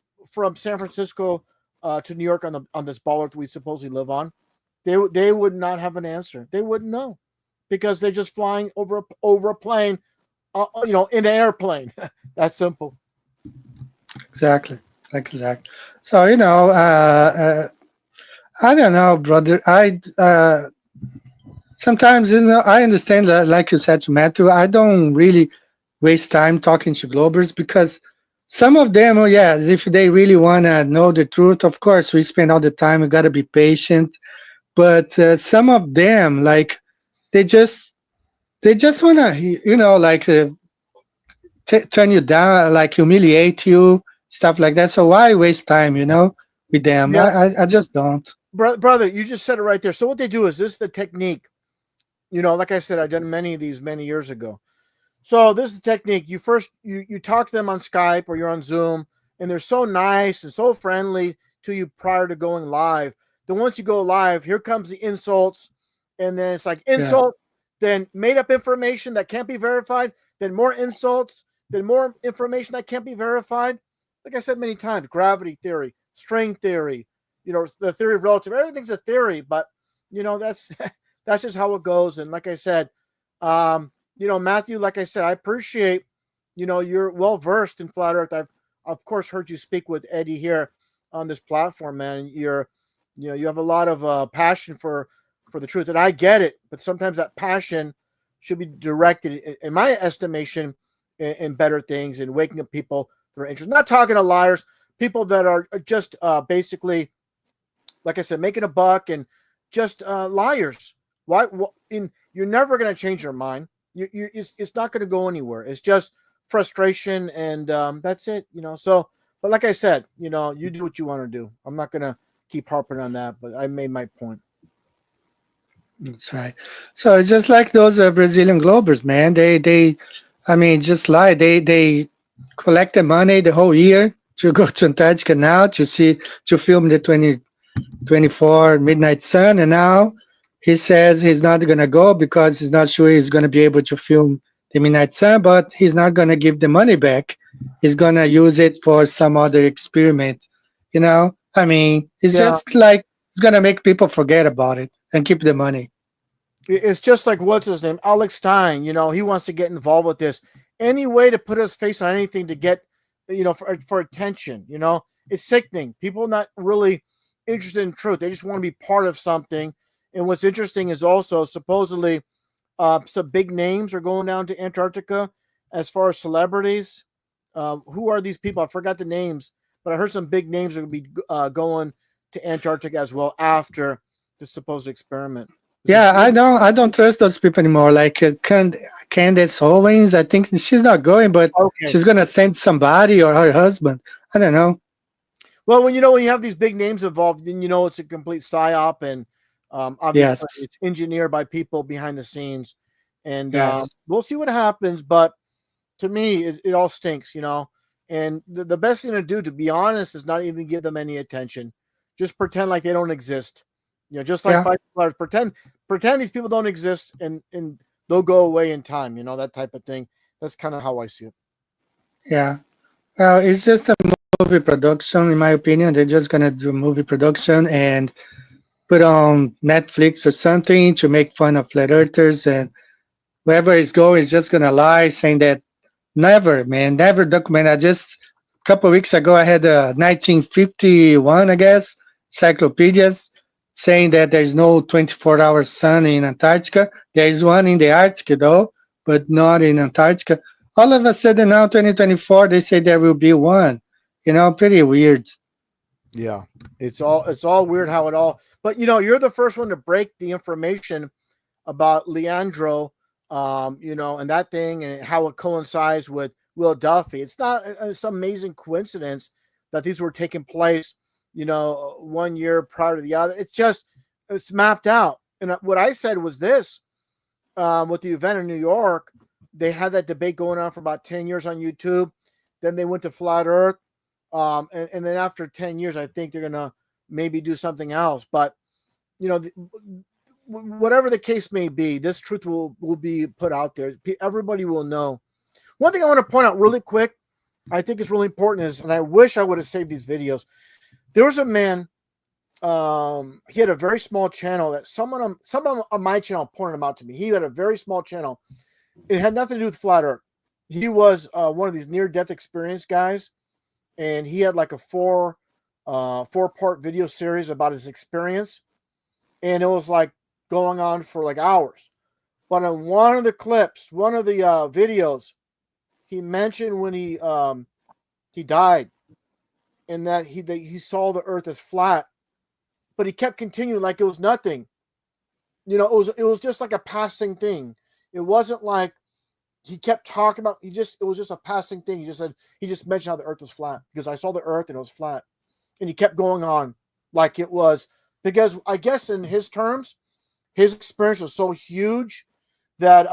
San Francisco to New York on this ball Earth we supposedly live on? They would not have an answer. They wouldn't know, because they're just flying over a plane, in an airplane. That's simple. Exactly. So I don't know, brother. Sometimes I understand that, like you said to Matthew, I don't really waste time talking to Globers, because some of them, yes, if they really want to know the truth, of course, we spend all the time. We got to be patient. But some of them, like, they just want to, like, turn you down, like humiliate you, stuff like that. So why waste time, with them? Yeah. I just don't. Brother, you just said it right there. So what they do is, this is the technique. Like I said, I've done many of these many years ago. So this is the technique. You first you talk to them on Skype or you're on Zoom, and they're so nice and so friendly to you prior to going live. Then once you go live, here comes the insults, and then it's like insult, then made up information that can't be verified, then more insults, then more information that can't be verified. Like I said many times, gravity theory, string theory, the theory of relative. Everything's a theory, but that's that's just how it goes. And like I said, Matthew, like I said, I appreciate, you're well versed in flat Earth. I've of course heard you speak with Eddie here on this platform, man. You have a lot of passion for the truth, and I get it. But sometimes that passion should be directed, in my estimation, in better things and waking up people that are interested. Not talking to liars, people that are just basically, like I said, making a buck and just liars. Why? You're never going to change your mind. It's not going to go anywhere. It's just frustration, and that's it. So, but like I said, you do what you want to do. I'm not going to keep harping on that, but I made my point. That's right. So it's just like those Brazilian Globers, man. They just lie. They collect the money the whole year to go to Antarctica now to film the 2024 Midnight Sun, and now he says he's not going to go because he's not sure he's going to be able to film the Midnight Sun, but he's not going to give the money back. He's going to use it for some other experiment. It's just like it's going to make people forget about it and keep the money. It's just like, what's his name? Alex Stein, he wants to get involved with this. Any way to put his face on anything to get, for attention, it's sickening. People not really interested in truth. They just want to be part of something. And what's interesting is also supposedly some big names are going down to Antarctica as far as celebrities. Who are these people? I forgot the names, but I heard some big names are going to be going to Antarctica as well after the supposed experiment. I don't trust those people anymore. Like Candace Owens, I think she's not going, but she's going to send somebody or her husband. I don't know. Well, when you have these big names involved, then it's a complete psyop, and obviously it's engineered by people behind the scenes, and we'll see what happens. But to me, it all stinks, and the best thing to do, to be honest, is not even give them any attention. Just pretend like they don't exist. Just like fight players, pretend these people don't exist, and they'll go away in time. That type of thing. That's kind of how I see it. Yeah. Well, it's just a movie production, in my opinion. They're just gonna do movie production and put on Netflix or something to make fun of flat earthers, and wherever it's going is just gonna lie, saying that never document. Just a couple of weeks ago, I had a 1951, I guess, encyclopedias saying that there's no 24-hour sun in Antarctica. There is one in the Arctic, though, but not in Antarctica. All of a sudden now, 2024, they say there will be one. Pretty weird. Yeah, it's all weird how it all. But you're the first one to break the information about Leandro, and that thing and how it coincides with Will Duffy. It's not some amazing coincidence that these were taking place, 1 year prior to the other. It's mapped out. And what I said was this: with the event in New York, they had that debate going on for about 10 years on YouTube. Then they went to Flat Earth. And then after 10 years, I think they're going to maybe do something else. But, whatever the case may be, this truth will be put out there. Everybody will know. One thing I want to point out really quick, I think is really important is, and I wish I would have saved these videos. There was a man, he had a very small channel that someone on my channel pointed him out to me. He had a very small channel. It had nothing to do with Flat Earth. He was one of these near-death experience guys, and he had like a four-part video series about his experience, and it was like going on for like hours. But in one of the clips, one of the videos, he mentioned when he died, and that he saw the Earth as flat, but he kept continuing like it was nothing. It was just like a passing thing. It wasn't like he kept talking about. It was just a passing thing. He just mentioned how the Earth was flat because I saw the Earth and it was flat, and he kept going on like it was, because I guess in his terms, his experience was so huge that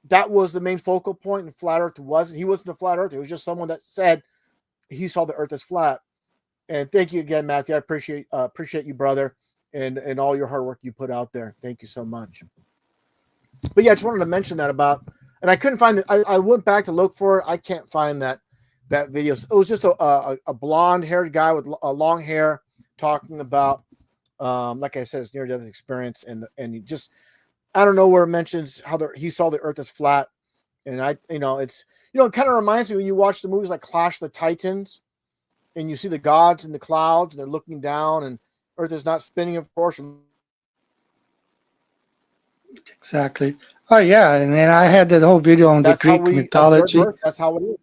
that was the main focal point, and Flat Earth wasn't. He wasn't a Flat Earth. It was just someone that said he saw the Earth as flat. And thank you again, Matthew. I appreciate you, brother, and all your hard work you put out there. Thank you so much. But yeah, I just wanted to mention that about, and I couldn't find it. I went back to look for it. I can't find that video. It was just a blonde-haired guy with long hair talking about, like I said, his near-death experience, and he just out of nowhere mentions how he saw the Earth as flat. And it kind of reminds me when you watch the movies like Clash of the Titans, and you see the gods in the clouds, and they're looking down, and Earth is not spinning, of course. Exactly. Oh yeah, and then I had that whole video on the Greek mythology. That's how it is.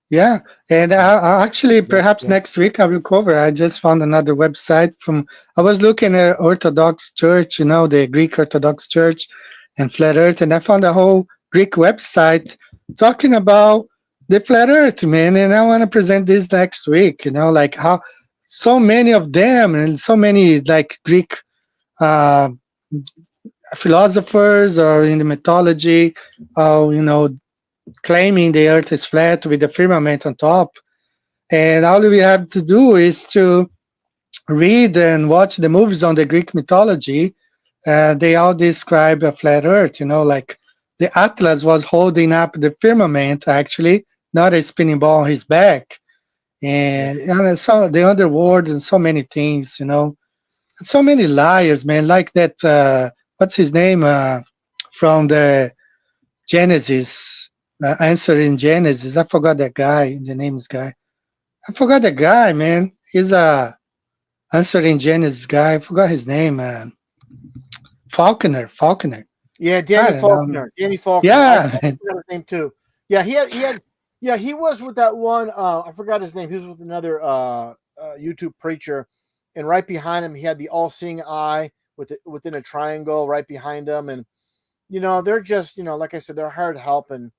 Yeah, and I actually perhaps next week I will cover. I just found another website from. I was looking at Orthodox Church, the Greek Orthodox Church, and Flat Earth, and I found a whole Greek website talking about the Flat Earth, man. And I want to present this next week. Like how so many of them and so many like Greek philosophers or in the mythology, claiming the Earth is flat with the firmament on top. And all we have to do is to read and watch the movies on the Greek mythology. They all describe a flat Earth, like the Atlas was holding up the firmament, actually, not a spinning ball on his back. And so the underworld and so many things, so many liars, man, like that, what's his name, from the Genesis, answer in Genesis. I forgot that guy, the name's guy. I forgot the guy, man. He's a answer in Genesis guy. I forgot his name, man. Faulkner. Yeah, Danny Faulkner. Danny Faulkner. Yeah. I forgot his name too. Yeah, he was with that one. I forgot his name. He was with another YouTube preacher, and right behind him, he had the all-seeing eye within a triangle right behind him, and they're just like I said, they're hired help, and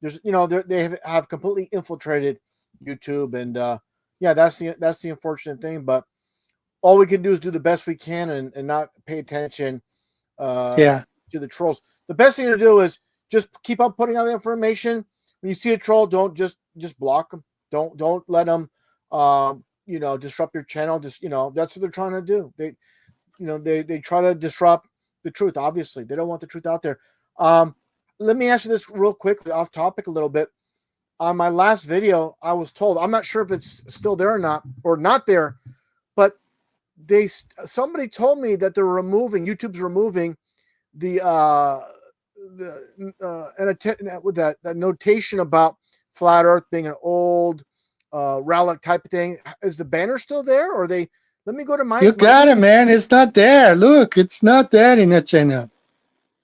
there's they have completely infiltrated YouTube, and that's the unfortunate thing. But all we can do is do the best we can and not pay attention to the trolls. The best thing to do is just keep on putting out the information. When you see a troll, don't just block them. Don't let them disrupt your channel. Just that's what they're trying to do. They try to disrupt the truth. Obviously, they don't want the truth out there. Let me ask you this real quickly, off topic a little bit. On my last video, I was told, I'm not sure if it's still there or not there, but somebody told me that YouTube's removing with that notation about flat Earth being an old relic type of thing. Is the banner still there, or they? Let me go to my. You got it, man. It's not there. Look, it's not there in the channel.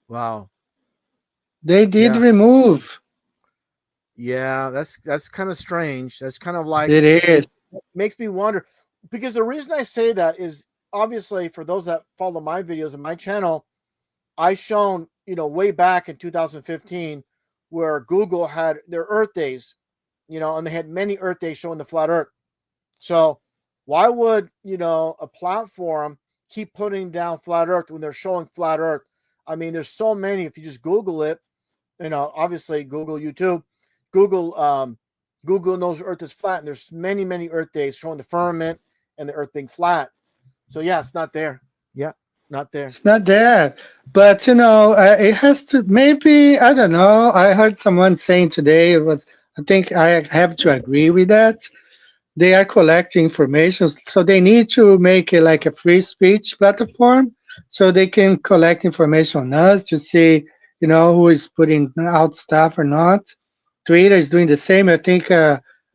Wow. They did remove. Yeah, that's kind of strange. That's kind of like it is. makes me wonder, because the reason I say that is obviously for those that follow my videos and my channel, I shown, way back in 2015 where Google had their Earth days, and they had many Earth days showing the flat Earth. So why would, a platform keep putting down flat Earth when they're showing flat Earth? I mean, there's so many. If you just Google it, obviously Google YouTube, Google knows Earth is flat, and there's many, many Earth days showing the firmament and the Earth being flat. So yeah, it's not there. Yeah, not there. It's not there. But it has to. Maybe I don't know. I heard someone saying today. It was. I think I have to agree with that. They are collecting information, so they need to make it like a free speech platform, so they can collect information on us to see, who is putting out stuff or not. Twitter is doing the same. I think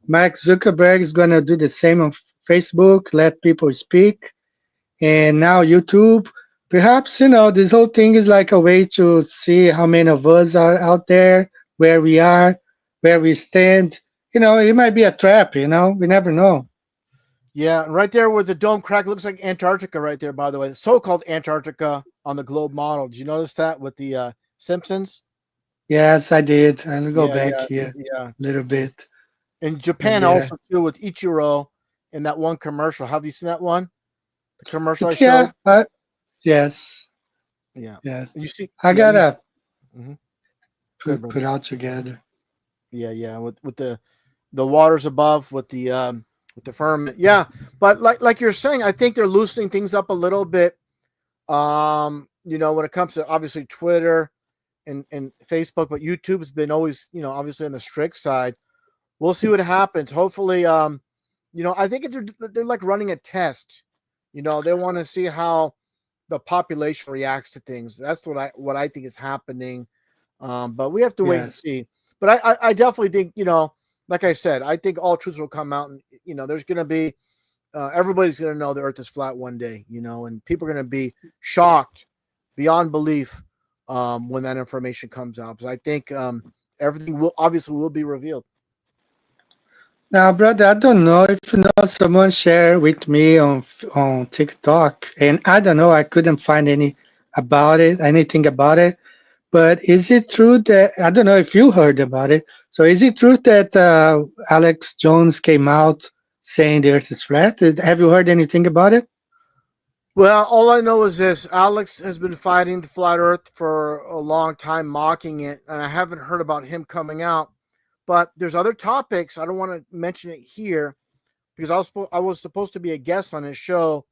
Mark Zuckerberg is going to do the same on Facebook, let people speak. And now YouTube, perhaps, this whole thing is like a way to see how many of us are out there, where we are, where we stand. It might be a trap, we never know. Yeah, and right there where the dome crack looks like Antarctica right there, by the way. The so-called Antarctica on the globe model. Did you notice that with the Simpsons? Yes, I did. I'll go back Yeah, here yeah. a little bit. In Japan Yeah. also too with Ichiro in that one commercial. Have you seen that one? The commercial I Yeah, showed? yes. Yeah. Yes. You see, I gotta Mhm. put out together. Yeah, with the waters above with the firmament. Yeah, but like you're saying, I think they're loosening things up a little bit. When it comes to obviously Twitter and Facebook, but YouTube's been always, obviously on the strict side. We'll see what happens. Hopefully, I think they're like running a test. They want to see how the population reacts to things. That's what I think is happening. But we have to wait and Yes. see. But I definitely think, like I said, I think all truths will come out, and there's going to be everybody's going to know the Earth is flat one day, and people are going to be shocked beyond belief when that information comes out. Because I think everything will be revealed. Now, brother, I don't know if someone shared with me on TikTok, and I don't know, I couldn't find anything about it. But is it true that I don't know if you heard about it? So, is it true that Alex Jones came out saying the Earth is flat? Have you heard anything about it? Well, all I know is this: Alex has been fighting the flat Earth for a long time, mocking it, and I haven't heard about him coming out. But there's other topics. I don't want to mention it here because I was supposed to be a guest on his show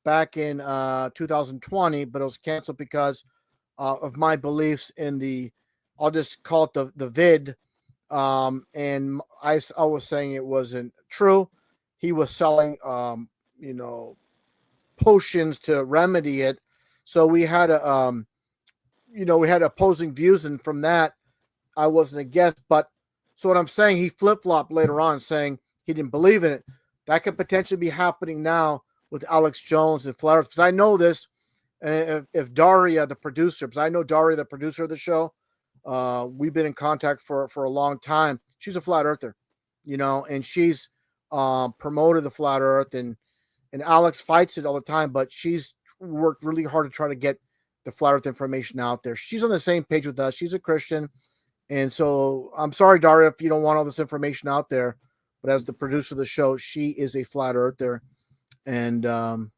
back in 2020, but it was canceled because of my beliefs in I'll just call it the vid. And I was saying it wasn't true. He was selling, potions to remedy it. So we had we had opposing views, and from that, I wasn't a guest. But so what I'm saying, he flip flopped later on, saying he didn't believe in it. That could potentially be happening now with Alex Jones and Flat Earth, because I know this. And if Daria, the producer, because I know Daria, the producer of the show, we've been in contact for a long time. She's a flat earther, and she's promoted the flat Earth, and Alex fights it all the time, but she's worked really hard to try to get the flat Earth information out there. She's on the same page with us. She's a Christian. And so I'm sorry, Daria, if you don't want all this information out there, but as the producer of the show, she is a flat earther. And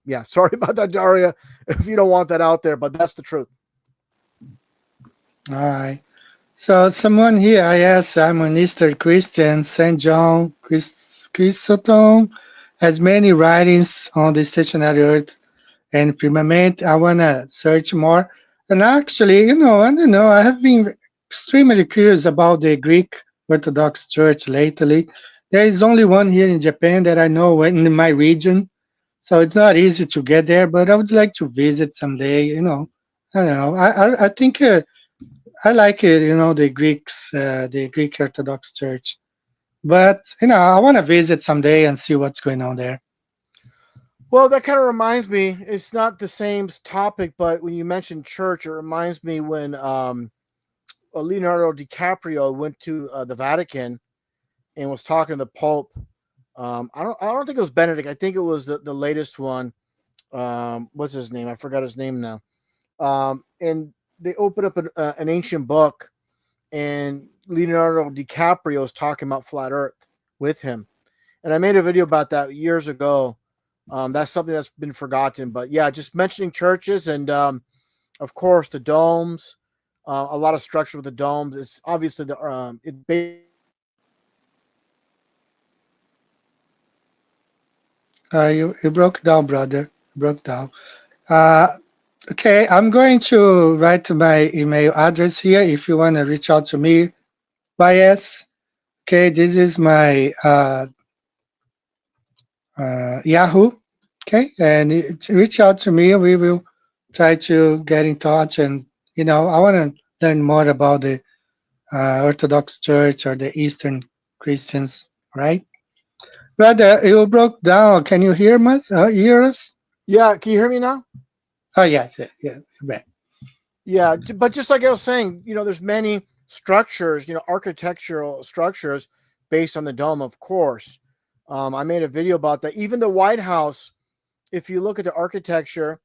yeah, sorry about that, Daria, if you don't want that out there, but that's the truth. All right. So someone here, I asked, I'm an Eastern Christian. St. John Chrysostom has many writings on the stationary Earth and firmament. I want to search more. And actually, I don't know, I have been extremely curious about the Greek Orthodox Church lately. There is only one here in Japan that I know in my region. So it's not easy to get there, but I would like to visit someday, I don't know. I think I like it, the Greek Orthodox Church. But, I want to visit someday and see what's going on there. Well, that kind of reminds me, it's not the same topic, but when you mentioned church, it reminds me when Leonardo DiCaprio went to the Vatican and was talking to the Pope I don't think it was Benedict. I think it was the latest one. What's his name? I forgot his name now. And they open up an ancient book, and Leonardo DiCaprio is talking about flat Earth with him. And I made a video about that years ago. That's something that's been forgotten. But yeah, just mentioning churches and of course the domes. A lot of structure with the domes. It's obviously You broke down, brother. Broke down. Uh, okay, I'm going to write my email address here if you want to reach out to me by S. Okay, this is my Yahoo. Okay, and reach out to me. We will try to get in touch. And I want to learn more about the Orthodox Church or the Eastern Christians, right? Brother, you broke down. Can you hear us? Hear us? Yeah, can you hear me now? Oh yes, yeah, right. Yeah, but just like I was saying, there's many structures, architectural structures based on the dome, of course. I made a video about that. Even the White House, if you look at the architecture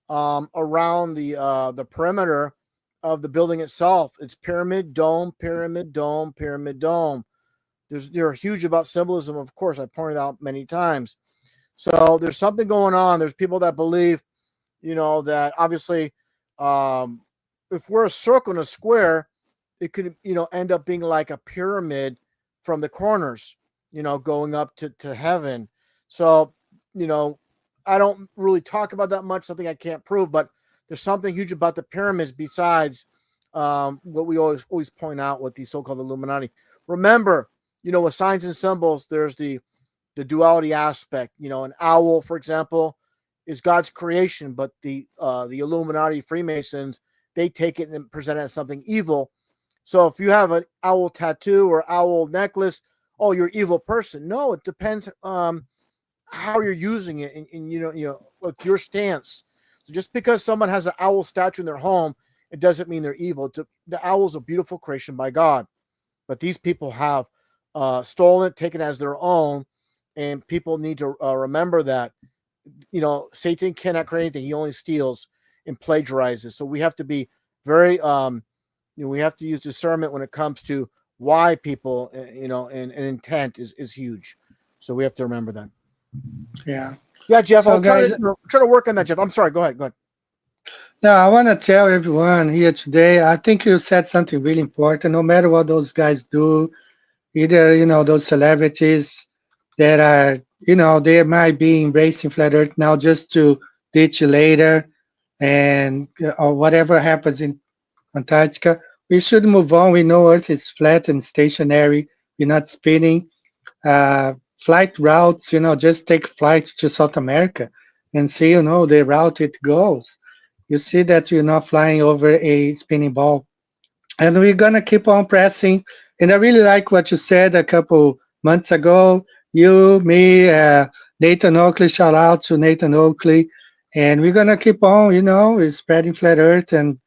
around the perimeter of the building itself, it's pyramid, dome, pyramid, dome, pyramid, dome. They're huge about symbolism, of course. I pointed out many times. So there's something going on. There's people that believe, that obviously, if we're a circle and a square, it could, end up being like a pyramid from the corners, going up to heaven. So, I don't really talk about that much, something I can't prove, but there's something huge about the pyramids besides what we always point out with the so-called Illuminati. Remember, with signs and symbols, there's the duality aspect. An owl, for example, is God's creation, but the Illuminati Freemasons, they take it and present it as something evil. So if you have an owl tattoo or owl necklace, oh, you're an evil person. No, it depends how you're using it and with your stance. So just because someone has an owl statue in their home, it doesn't mean they're evil. The owl is a beautiful creation by God, but these people have stolen it, taken it as their own, and people need to remember that Satan cannot create anything; he only steals and plagiarizes. So we have to be very we have to use discernment when it comes to why people and intent is huge. So we have to remember that. Yeah. Yeah, Jeff, So I'll guys, try to work on that, Jeff. I'm sorry. Go ahead. now I want to tell everyone here today. I think you said something really important. No matter what those guys do, either those celebrities that are they might be embracing flat Earth now just to ditch you later, and or whatever happens in Antarctica, we should move on. We know Earth is flat and stationary. We're not spinning. Flight routes, just take flights to South America and see, the route it goes. You see that you're not flying over a spinning ball. And we're going to keep on pressing. And I really like what you said a couple months ago. You, me, Nathan Oakley, shout out to Nathan Oakley. And we're going to keep on, spreading flat Earth and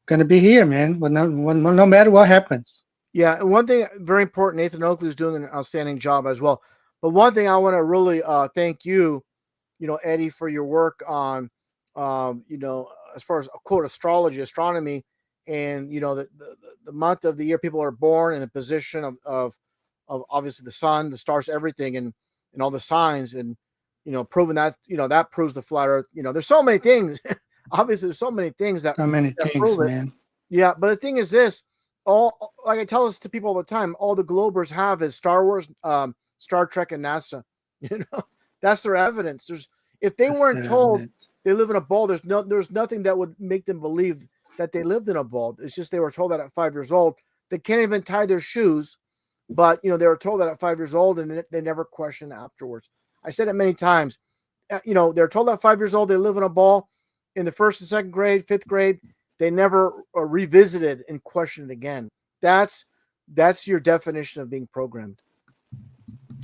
going to be here, man, no matter what happens. Yeah, and one thing very important, Nathan Oakley is doing an outstanding job as well. But one thing I want to really thank you, Eddie, for your work on, as far as quote astronomy, and the month of the year people are born and the position of obviously the sun, the stars, everything, and all the signs, and proving that that proves the flat Earth. There's so many things. Obviously, there's so many things that Things, man. Yeah, but the thing is this: all like I tell this to people all the time, all the Globers have is Star Wars, Star Trek, and NASA. That's their evidence. If they weren't told they live in a ball, there's nothing that would make them believe that they lived in a ball. It's just they were told that at 5 years old. They can't even tie their shoes, but they were told that at 5 years old, and they never questioned afterwards. I said it many times. They're told at 5 years old they live in a ball. In the first and second grade, fifth grade, they never revisited and questioned again. That's your definition of being programmed.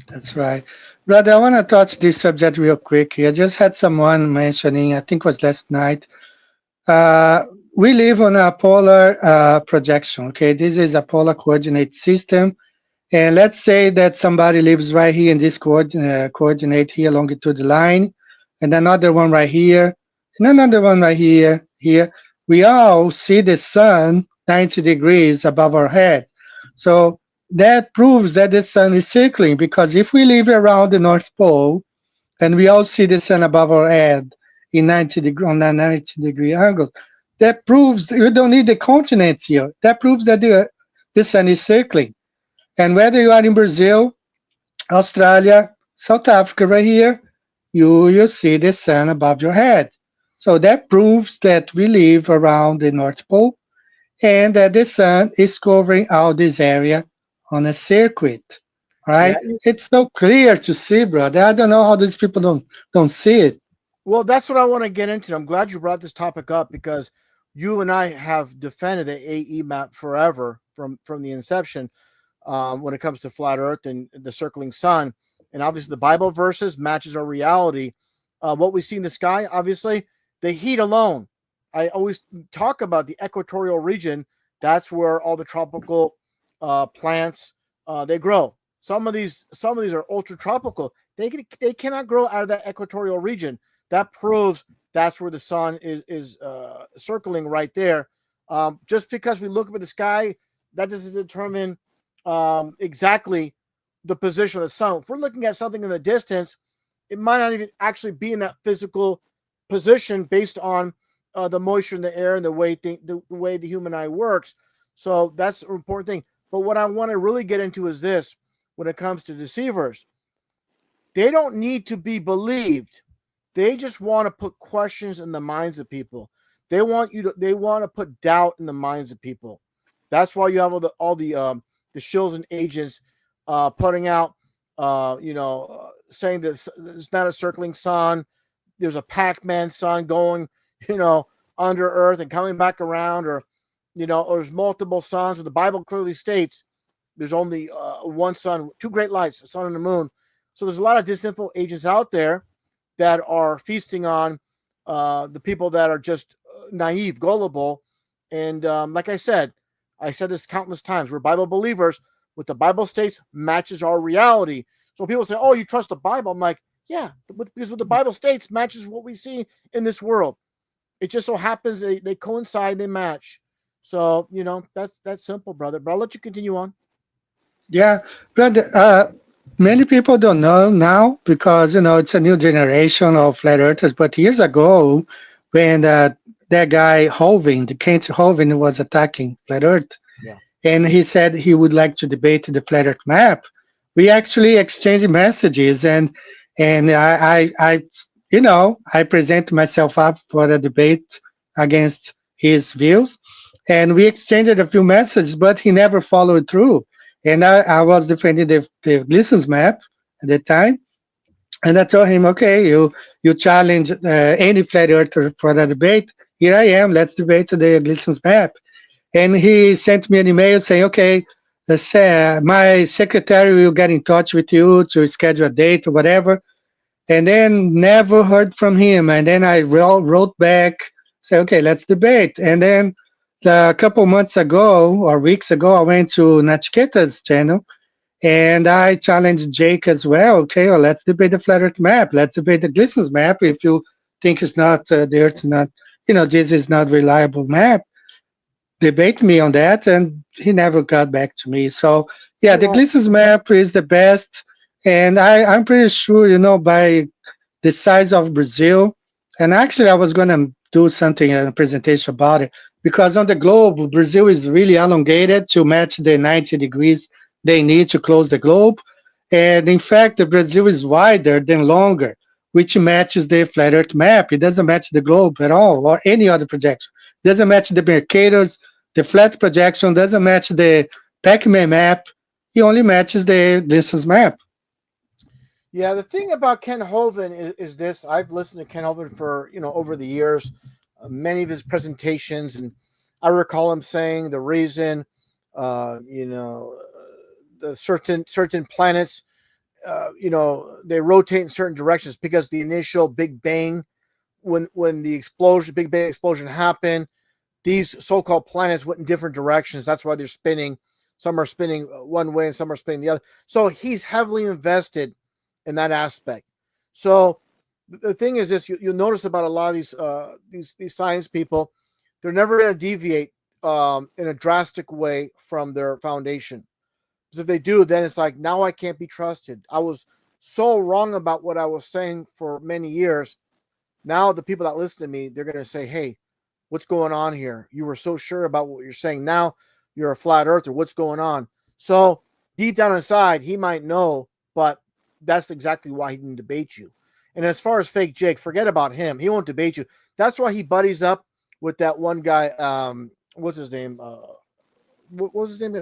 That's right. Brother, I want to touch this subject real quick. I just had someone mentioning, I think it was last night, we live on a polar projection, okay? This is a polar coordinate system, And let's say that somebody lives right here in this coordinate here, longitude line, and another one right here, and another one right here. We all see the sun 90 degrees above our head. So that proves that the sun is circling, because if we live around the North Pole and we all see the sun above our head in 90-degree angle, that proves you don't need the continents here. That proves that the sun is circling. And whether you are in Brazil, Australia, South Africa, right here, you see the sun above your head. So that proves that we live around the North Pole and that the sun is covering all this area on a circuit. Yeah. Right? It's so clear to see, brother. I don't know how these people don't see it. Well, that's what I want to get into. I'm glad you brought this topic up because you and I have defended the AE map forever from the inception when it comes to flat Earth and the circling sun. And obviously, the Bible verses matches our reality. What we see in the sky, obviously, the heat alone. I always talk about the equatorial region. That's where all the tropical plants they grow. Some of these are ultra tropical. They cannot grow out of that equatorial region. That proves that's where the sun is circling right there. Just because we look up at the sky, that doesn't determine exactly the position of the sun. If we're looking at something in the distance, it might not even actually be in that physical position based on the moisture in the air and the way the human eye works. So that's an important thing. But what I want to really get into is this: when it comes to deceivers, they don't need to be believed. They just want to put questions in the minds of people. They want to put doubt in the minds of people. That's why you have all the shills and agents putting out, saying that it's not a circling sun. There's a Pac-Man sun going, under Earth and coming back around, or there's multiple suns. Or the Bible clearly states there's only one sun, two great lights, the sun and the moon. So there's a lot of disinfo agents out there that are feasting on the people that are just naive, gullible. And like I said this countless times, we're Bible believers. What the Bible states matches our reality. So people say, oh, you trust the Bible? I'm like, yeah, because what the Bible states matches what we see in this world. It just so happens they coincide, they match. So, that's simple, brother. But I'll let you continue on. Yeah, but many people don't know now because it's a new generation of flat earthers. But years ago, when that guy Hovind, the Kent Hovind, was attacking flat Earth, Yeah. and he said he would like to debate the flat Earth map, we actually exchanged messages, and I present myself up for a debate against his views, and we exchanged a few messages, but he never followed through. And I was defending the Gleason's map at the time, and I told him, okay, you challenge any flat earther for a debate. Here I am. Let's debate the Gleason's map. And he sent me an email saying, okay, my secretary will get in touch with you to schedule a date or whatever. And then never heard from him. And then I wrote back, say, okay, let's debate. And then a couple months ago or weeks ago, I went to Nachiketa's channel and I challenged Jake as well. Okay, well, let's debate the flat Earth map. Let's debate the Gleason's map. If you think it's not, the Earth's not, this is not reliable map, debate me on that. And he never got back to me. So, yeah, the Gleason's map is the best. And I'm pretty sure, by the size of Brazil, and actually I was going to do something, a presentation about it, because on the globe, Brazil is really elongated to match the 90 degrees they need to close the globe. And in fact, the Brazil is wider than longer, which matches the flat Earth map. It doesn't match the globe at all or any other projection. It doesn't match the Mercator's, the flat projection doesn't match the Pac-Man map. It only matches the Gleason's map. Yeah, the thing about Ken Hovind is this. I've listened to Ken Hovind for, over the years, many of his presentations, and I recall him saying the reason, the certain planets, they rotate in certain directions because the initial Big Bang, when the Big Bang explosion happened, these so-called planets went in different directions. That's why they're spinning. some are spinning one way and some are spinning the other. So he's heavily invested in that aspect. So the thing is this, you'll notice about a lot of these science people, they're never going to deviate in a drastic way from their foundation. Because if they do, then it's like, now I can't be trusted. I was so wrong about what I was saying for many years. Now the people that listen to me, they're going to say, hey, what's going on here? You were so sure about what you're saying. Now you're a flat earther. What's going on? So deep down inside, he might know, but that's exactly why he didn't debate you. And as far as fake Jake, forget about him. He won't debate you. That's why he buddies up with that one guy. What's his name? What was his name?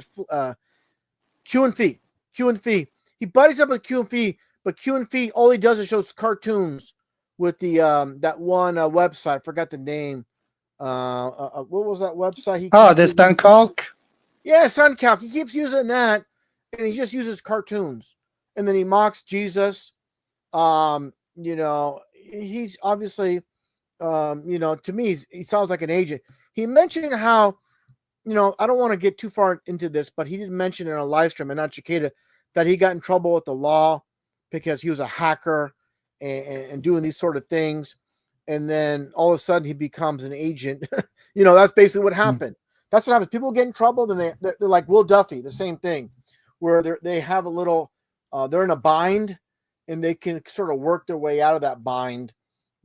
Q and Fee. Q and Fee. He buddies up with Q and Fee, but Q and Fee, all he does is shows cartoons with the that one website. I forgot the name. What was that website? The Suncalc? Yeah, Suncalc. He keeps using that, and he just uses cartoons. And then he mocks Jesus. He's obviously, to me, he sounds like an agent. He mentioned how, I don't want to get too far into this, but he did mention in a live stream, and not Chiquita, that he got in trouble with the law because he was a hacker and doing these sort of things. And then all of a sudden he becomes an agent. That's basically what happened. That's what happens. People get in trouble, then they're like Will Duffy, the same thing, where they have a little, they're in a bind, and they can sort of work their way out of that bind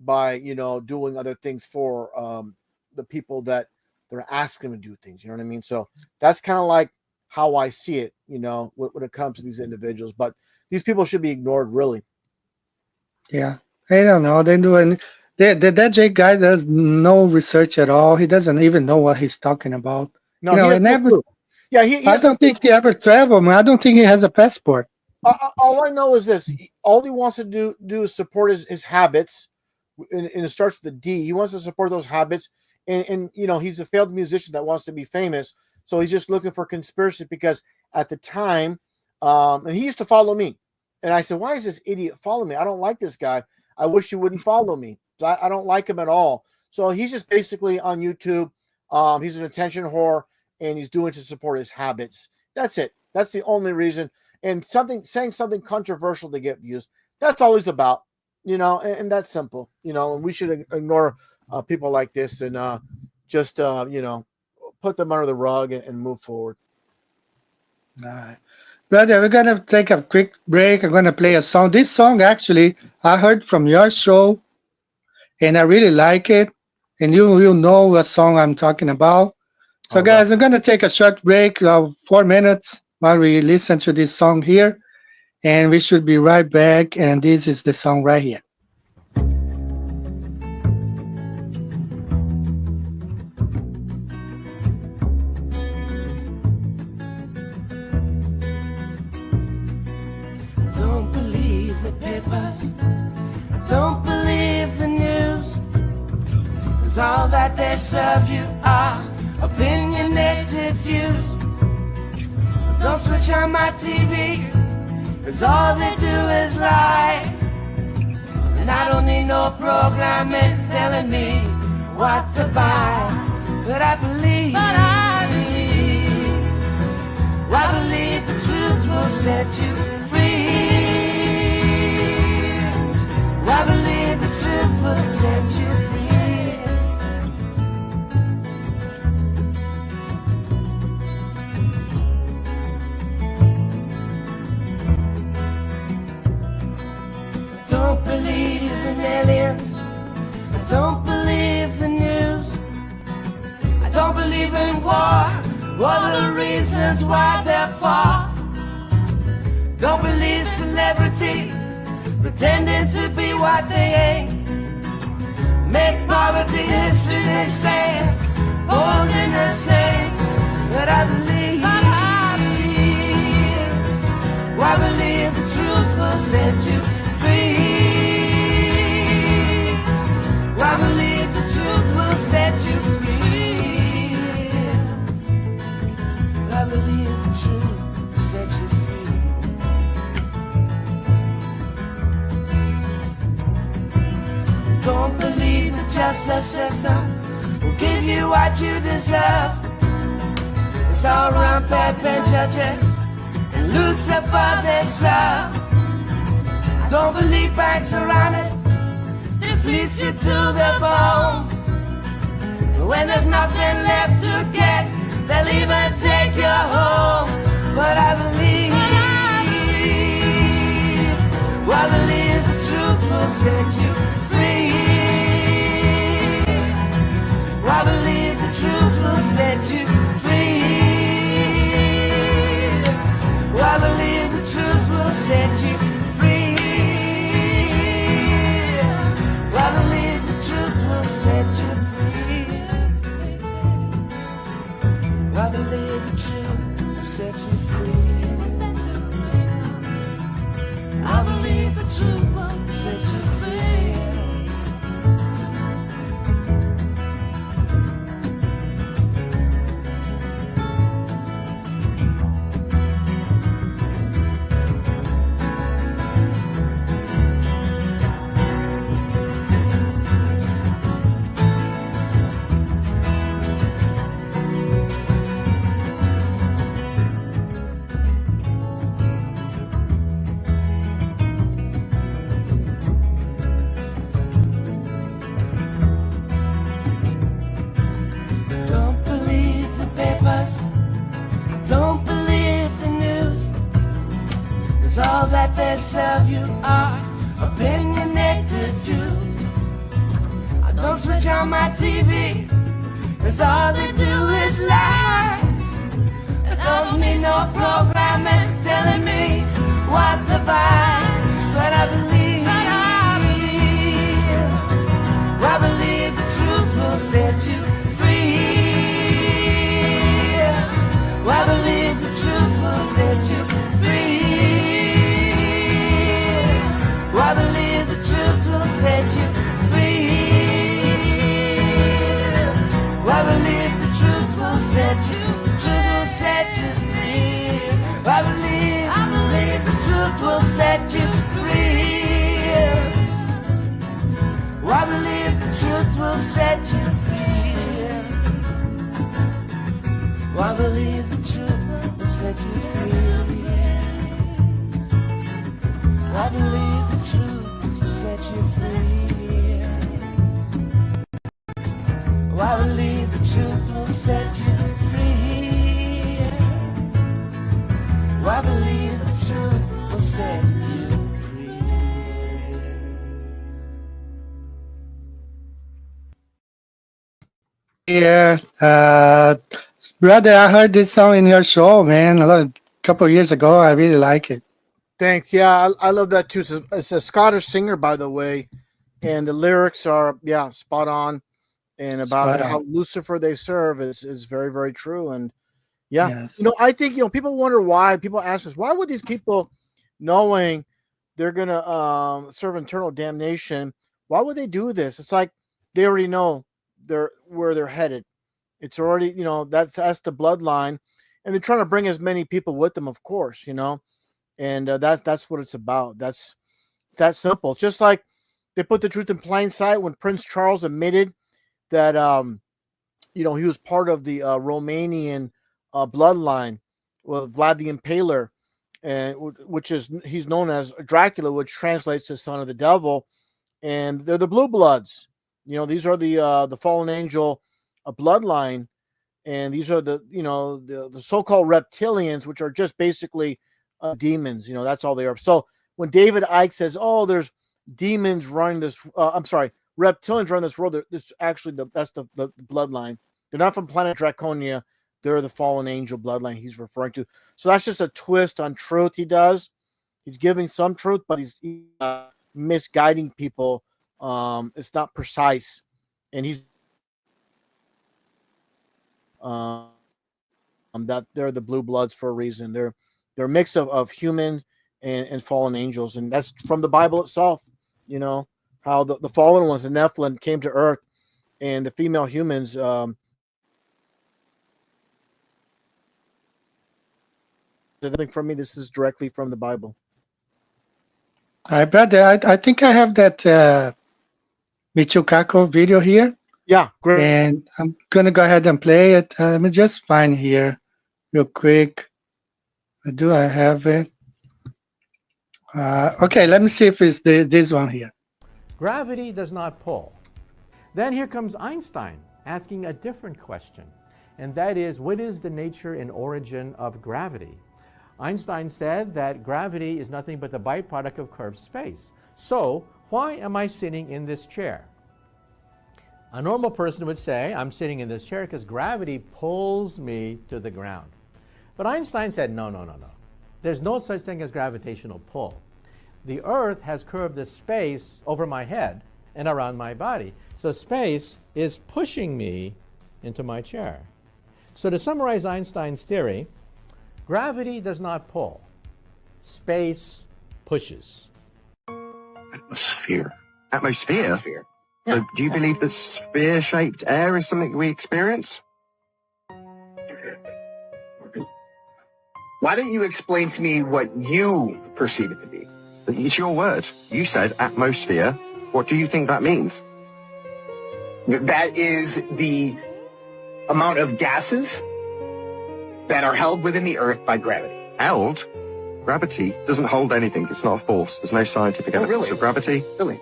by, doing other things for the people that they're asking them to do things. You know what I meing? So that's kind of like how I see it, when it comes to these individuals. But these people should be ignored, really. Yeah. I don't know. That Jake guy does no research at all. He doesn't even know what he's talking about. No, he never. Yeah, I don't think he ever traveled. I don't think he has a passport. All I know is this: all he wants to do is support his habits, and it starts with the D. He wants to support those habits, and he's a failed musician that wants to be famous, so he's just looking for conspiracy. Because at the time, and he used to follow me, and I said, "Why is this idiot following me? I don't like this guy. I wish he wouldn't follow me. I don't like him at all." So he's just basically on YouTube. He's an attention whore, and he's doing it to support his habits. That's it. That's the only reason. And saying something controversial to get views. That's all he's about, and that's simple, and we should ignore people like this and just, put them under the rug and move forward. All right. Brother, we're going to take a quick break. I'm going to play a song. This song, actually, I heard from your show, and I really like it. And you know what song I'm talking about. So, guys, I'm going to take a short break of 4 minutes while we listen to this song here. And we should be right back. And this is the song right here. Don't believe the papers. Don't believe the news. 'Cause all that they serve you are opinionated views. Don't switch on my TV, 'cause all they do is lie. And I don't need no programming telling me what to buy. But I believe the truth will set you free. I believe the truth will set you free. Don't believe in aliens. I don't believe the news. I don't believe in war. What are the reasons why they're for? Don't believe celebrities pretending to be what they ain't. Make poverty history, they say, holding the same. But I believe the truth will set you free. I believe the truth will set you free. I believe the truth will set you free. Don't believe the justice system will give you what you deserve. saw rampant judges and Lucifer they serve. Don't believe banks are honest, they fleece you to the bone. When there's nothing left to get, they'll even take you home. But I believe the truth will set you free. I believe the truth will set you free. I believe the truth will set you free. I believe the truth will set you free. I believe the truth will set you free. I believe the truth will set you free. Don't believe the papers, don't believe the news, 'cause all that they serve you are opinionated views. I don't switch on my TV, 'cause all they do is lie. I don't need no programming telling me what to buy. But I believe the truth will set you free. I believe the truth will set you free. I believe the truth will set you free. I believe the truth will set you, the truth will set you free. I believe the truth will set you free. I believe the truth will set you free. I believe the truth will set you free. I believe the truth will set you free. I believe the truth will set you free. I believe the truth will set you free. Yeah, brother, I heard this song in your show, man, a couple of years ago. I really like it. Thanks. Yeah, I love that too. It's a Scottish singer, by the way, and the lyrics are spot on. And about Spot on. how Lucifer they serve is very, very true. And yeah, Yes. I think people wonder why. People ask us, why would these people, knowing they're gonna serve eternal damnation, why would they do this? It's like they already know where they're headed. It's already, that's the bloodline, and they're trying to bring as many people with them, of course, and that's what it's about. That's that simple. Just like they put the truth in plain sight when Prince Charles admitted that he was part of the Romanian bloodline with Vlad the Impaler, and he's known as Dracula, which translates to son of the devil, and they're the blue bloods. These are the fallen angel bloodline, and these are the so-called reptilians, which are just basically demons. That's all they are. So when David Icke says, "Oh, there's demons running this," reptilians run this world. That's actually that's the bloodline. They're not from planet Draconia. They're the fallen angel bloodline he's referring to. So that's just a twist on truth he does. He's giving some truth, but he's misguiding people. It's not precise, and he's that they're the blue bloods for a reason. They're a mix of humans and fallen angels, and that's from the Bible itself. How the fallen ones, the Nephilim, came to Earth, and the female humans. From me, this is directly from the Bible. All right, brother. I think I have that Michukako video here. Yeah, great. And I'm gonna go ahead and play it. Let me just find here real quick. Do I have it? Okay, let me see if it's this one here. Gravity does not pull. Then here comes Einstein asking a different question, and that is, what is the nature and origin of gravity? Einstein said that gravity is nothing but the byproduct of curved space. So, why am I sitting in this chair? A normal person would say, I'm sitting in this chair because gravity pulls me to the ground. But Einstein said, no. There's no such thing as gravitational pull. The Earth has curved the space over my head and around my body. So space is pushing me into my chair. So to summarize Einstein's theory, gravity does not pull. Space pushes. Atmosphere. Atmosphere? Yeah. So do you believe that sphere-shaped air is something we experience? Why don't you explain to me what you perceive it to be? It's your word. You said atmosphere. What do you think that means? That is the amount of gases that are held within the Earth by gravity. Held? Gravity doesn't hold anything. It's not a force. There's no scientific evidence of gravity. Really?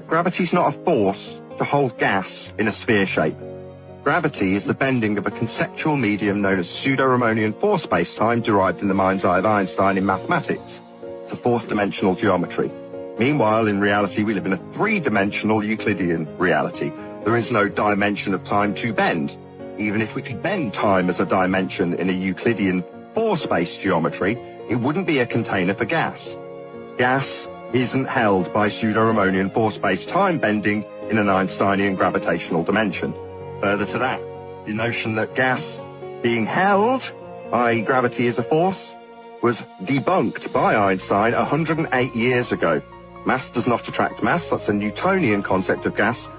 Gravity's not a force to hold gas in a sphere shape. Gravity is the bending of a conceptual medium known as pseudo-Riemannian force space-time derived in the mind's eye of Einstein in mathematics. It's a fourth-dimensional geometry. Meanwhile, in reality, we live in a three-dimensional Euclidean reality. There is no dimension of time to bend. Even if we could bend time as a dimension in a Euclidean four-space geometry, it wouldn't be a container for gas. Gas isn't held by pseudo-Riemannian force space-time bending in an Einsteinian gravitational dimension. Further to that, the notion that gas being held, i.e. gravity is a force, was debunked by Einstein 108 years ago. Mass does not attract mass. That's a Newtonian concept of gas.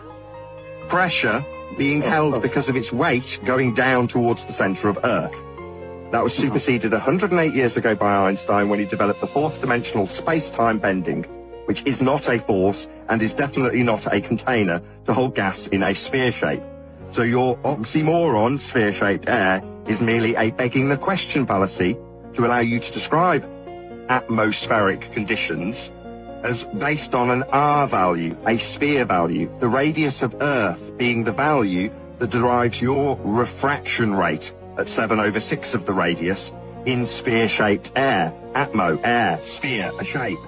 Pressure being held because of its weight going down towards the center of Earth. That was superseded 108 years ago by Einstein when he developed the fourth-dimensional space-time bending, which is not a force and is definitely not a container to hold gas in a sphere shape. So your oxymoron, sphere-shaped air, is merely a begging the question fallacy to allow you to describe atmospheric conditions as based on an R value, a sphere value, the radius of Earth being the value that derives your refraction rate at 7/6 of the radius in sphere-shaped air. Atmo, air, sphere, a shape.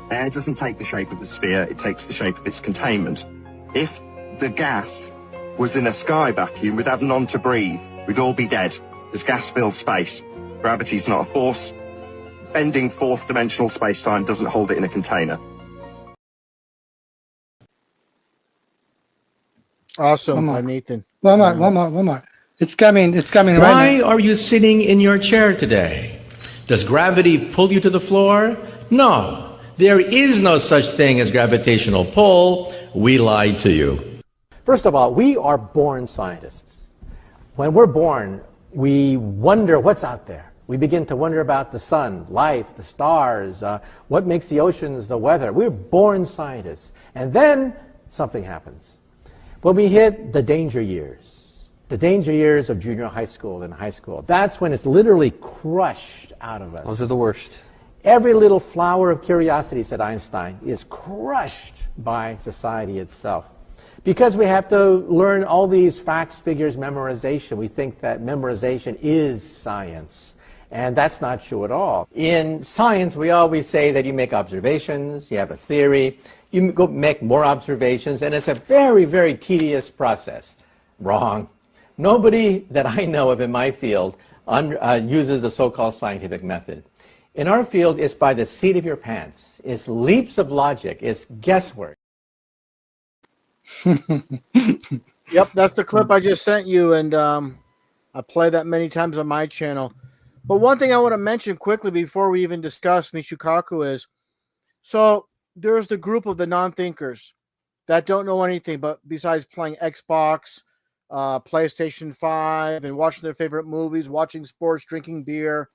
Air doesn't take the shape of the sphere, it takes the shape of its containment. If the gas was in a sky vacuum, we'd have none to breathe. We'd all be dead. As gas fills space. Gravity's not a force. Bending fourth-dimensional space-time doesn't hold it in a container. Awesome, Nathan. One more. It's coming right Why now. are you sitting in your chair today? Does gravity pull you to the floor? No. There is no such thing as gravitational pull. We lied to you. First of all, we are born scientists. When we're born, we wonder what's out there. We begin to wonder about the sun, life, the stars, what makes the oceans, the weather. We're born scientists. And then something happens. When we hit the danger years of junior high school and high school, that's when it's literally crushed out of us. Those are the worst. Every little flower of curiosity, said Einstein, is crushed by society itself. Because we have to learn all these facts, figures, memorization, we think that memorization is science. And that's not true at all. In science, we always say that you make observations, you have a theory, you go make more observations, and it's a very, very tedious process. Wrong. Nobody that I know of in my field uses the so-called scientific method. In our field, it's by the seat of your pants. It's leaps of logic. It's guesswork. Yep, that's the clip I just sent you, and I play that many times on my channel. But one thing I want to mention quickly before we even discuss Michikaku is, so there's the group of the non-thinkers that don't know anything but besides playing Xbox, PlayStation 5, and watching their favorite movies, watching sports, drinking beer,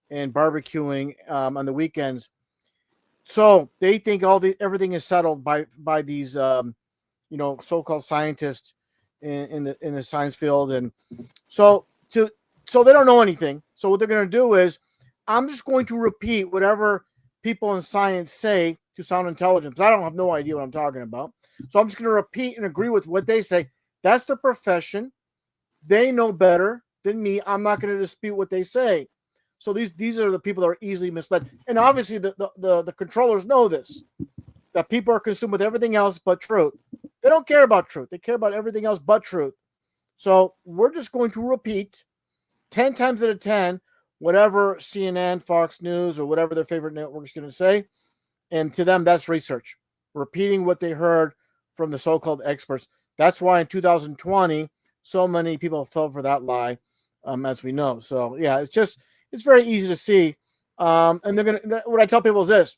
and barbecuing on the weekends. So they think everything is settled by these so-called scientists in the science field. And so So they don't know anything. So what they're going to do is, I'm just going to repeat whatever people in science say to sound intelligent. I don't have no idea what I'm talking about. So I'm just going to repeat and agree with what they say. That's their profession. They know better than me. I'm not going to dispute what they say. So these are the people that are easily misled. And obviously the controllers know this, that people are consumed with everything else but truth. They don't care about truth. They care about everything else but truth. So we're just going to repeat 10 times out of 10 whatever CNN, Fox News, or whatever their favorite network is going to say. And to them, that's research, repeating what they heard from the so-called experts. That's why in 2020, so many people fell for that lie, as we know. So yeah, it's very easy to see. And what I tell people is this: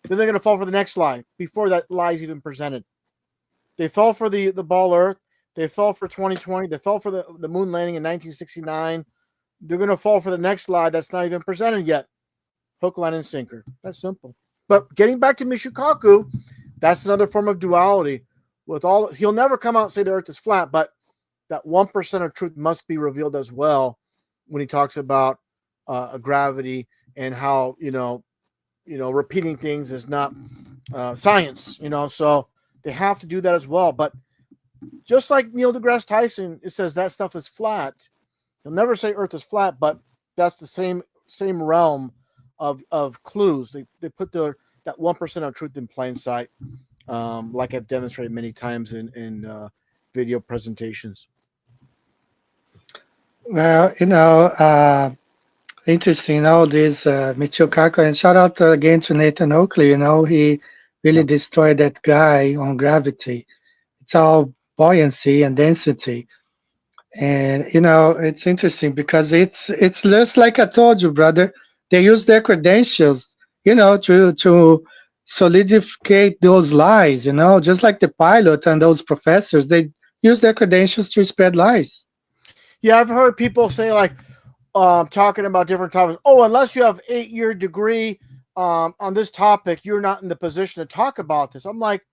then they're gonna fall for the next lie before that lie is even presented. They fell for the ball Earth. They fell for 2020. They fell for the moon landing in 1969. They're gonna fall for the next lie that's not even presented yet. Hook, line, and sinker. That's simple. But getting back to Michikaku, that's another form of duality. He'll never come out and say the Earth is flat, but that 1% of truth must be revealed as well when he talks about gravity and how repeating things is not science. So they have to do that as well. But just like Neil deGrasse Tyson, it says that stuff is flat. He'll never say Earth is flat, but that's the same realm of clues. They put that 1% of truth in plain sight, like I've demonstrated many times in video presentations. Well, interesting, all this Michio Kaku, and shout out again to Nathan Oakley. He really destroyed that guy on gravity. It's all buoyancy and density. And it's interesting because it's just like I told you, brother. They use their credentials, to solidify those lies. Just like the pilot and those professors, they use their credentials to spread lies. Yeah, I've heard people say, like, talking about different topics. Oh, unless you have 8-year degree on this topic, you're not in the position to talk about this. I'm like,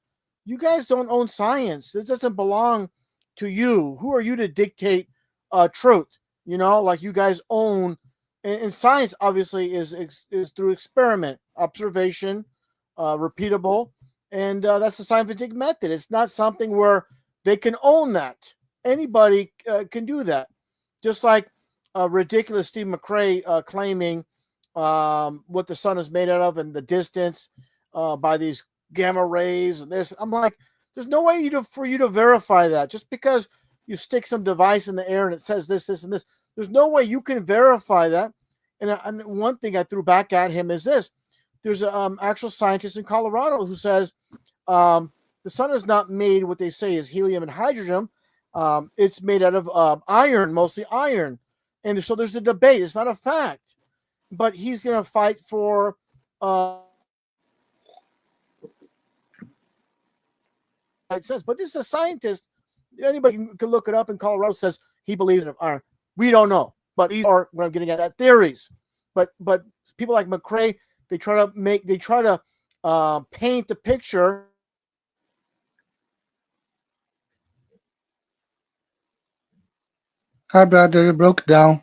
you guys don't own science. This doesn't belong to you. Who are you to dictate truth? Like you guys own, and science obviously is through experiment, observation, repeatable, and that's the scientific method. It's not something where they can own that. Anybody can do that. Just like ridiculous Steve McRae claiming what the sun is made out of and the distance by these gamma rays and this. I'm like, there's no way for you to verify that. Just because you stick some device in the air and it says this, this, and this, there's no way you can verify that. And one thing I threw back at him is this: there's an actual scientist in Colorado who says the sun is not made what they say is helium and hydrogen. It's made out of iron, mostly iron. And so there's a debate. It's not a fact. But he's going to fight for it says. But this is a scientist. Anybody can look it up in Colorado, says he believes in iron. We don't know. But these are what I'm getting at, that theories. But people like McRae, they try to paint the picture. Hi, brother, you broke down.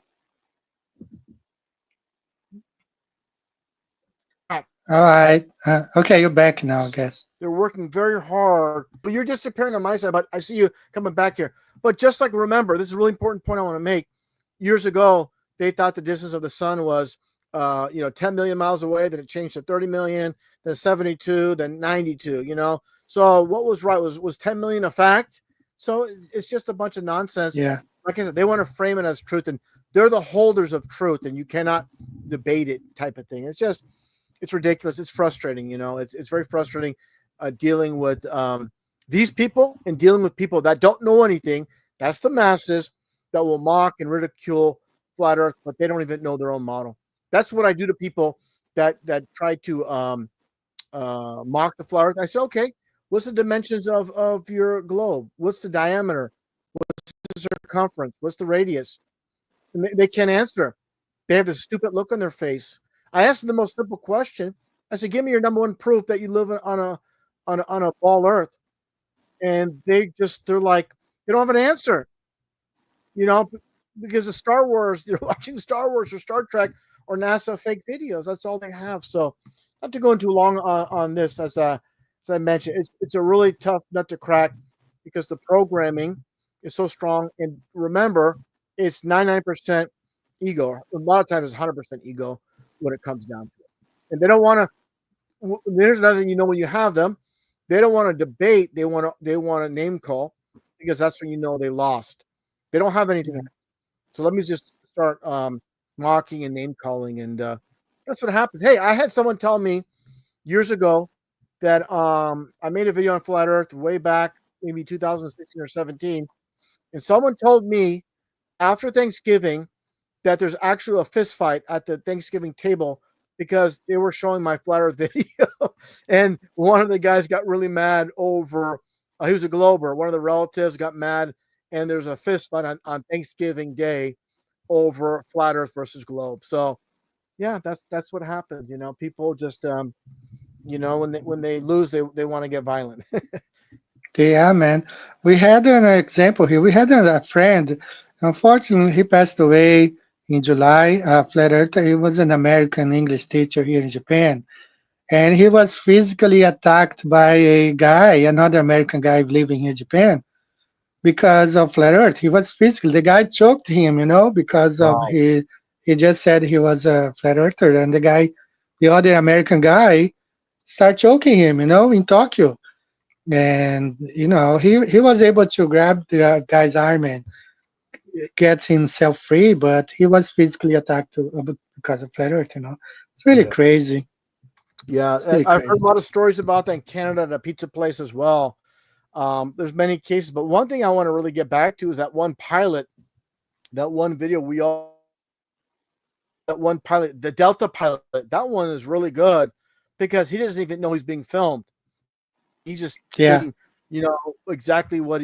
All right. Okay, you're back now, I guess. They're working very hard. But you're disappearing on my side, but I see you coming back here. But just like, remember, this is a really important point I want to make. Years ago, they thought the distance of the sun was 10 million miles away. Then it changed to 30 million, then 72, then 92, So what was right? Was 10 million a fact? So it's just a bunch of nonsense. Yeah. Like I said, they want to frame it as truth, and they're the holders of truth, and you cannot debate it, type of thing. It's ridiculous. It's frustrating. It's very frustrating dealing with these people and dealing with people that don't know anything. That's the masses that will mock and ridicule flat Earth, but they don't even know their own model. That's what I do to people that try to mock the flat Earth. I say, okay, what's the dimensions of your globe? What's the diameter? What's the circumference? What's the radius? And they can't answer. They have this stupid look on their face. I asked them the most simple question. I said, give me your number one proof that you live on a ball Earth. And they're like, they don't have an answer. because of Star Wars, they're watching Star Wars or Star Trek or NASA fake videos. That's all they have. So, not to go into long on this, as I mentioned, it's a really tough nut to crack because the programming is so strong. And remember, it's 99% ego. A lot of times, it's 100% ego when it comes down to it. And they don't want to. There's another thing, when you have them, they don't want to debate. They want to name call, because that's when they lost. They don't have anything. So let me just start mocking and name calling, and that's what happens. Hey, I had someone tell me years ago that I made a video on Flat Earth way back, maybe 2016 or 17, and someone told me after Thanksgiving that there's actually a fist fight at the Thanksgiving table because they were showing my Flat Earth video, and one of the guys got really mad over. He was a Glober. One of the relatives got mad, and there's a fist fight on Thanksgiving Day over Flat Earth versus Globe. So, yeah, that's what happens. People just when they lose, they want to get violent. Yeah, man. We had an example here. We had a friend. Unfortunately, he passed away in July. Flat Earther. He was an American English teacher here in Japan, and he was physically attacked by another American guy living here in Japan, because of Flat Earth. He was physically. The guy choked him, because of Wow. he just said he was a Flat Earther, and the other American guy, started choking him, in Tokyo. And he was able to grab the guy's arm and get himself free, but he was physically attacked because of Flat Earth. It's really Yeah. crazy. Yeah, really I've heard crazy. a lot of stories about that in Canada at a pizza place as well. There's many cases, but one thing I want to really get back to is that one pilot, that one video that one pilot, the Delta pilot. That one is really good because he doesn't even know he's being filmed. He's just Yeah, taking, exactly what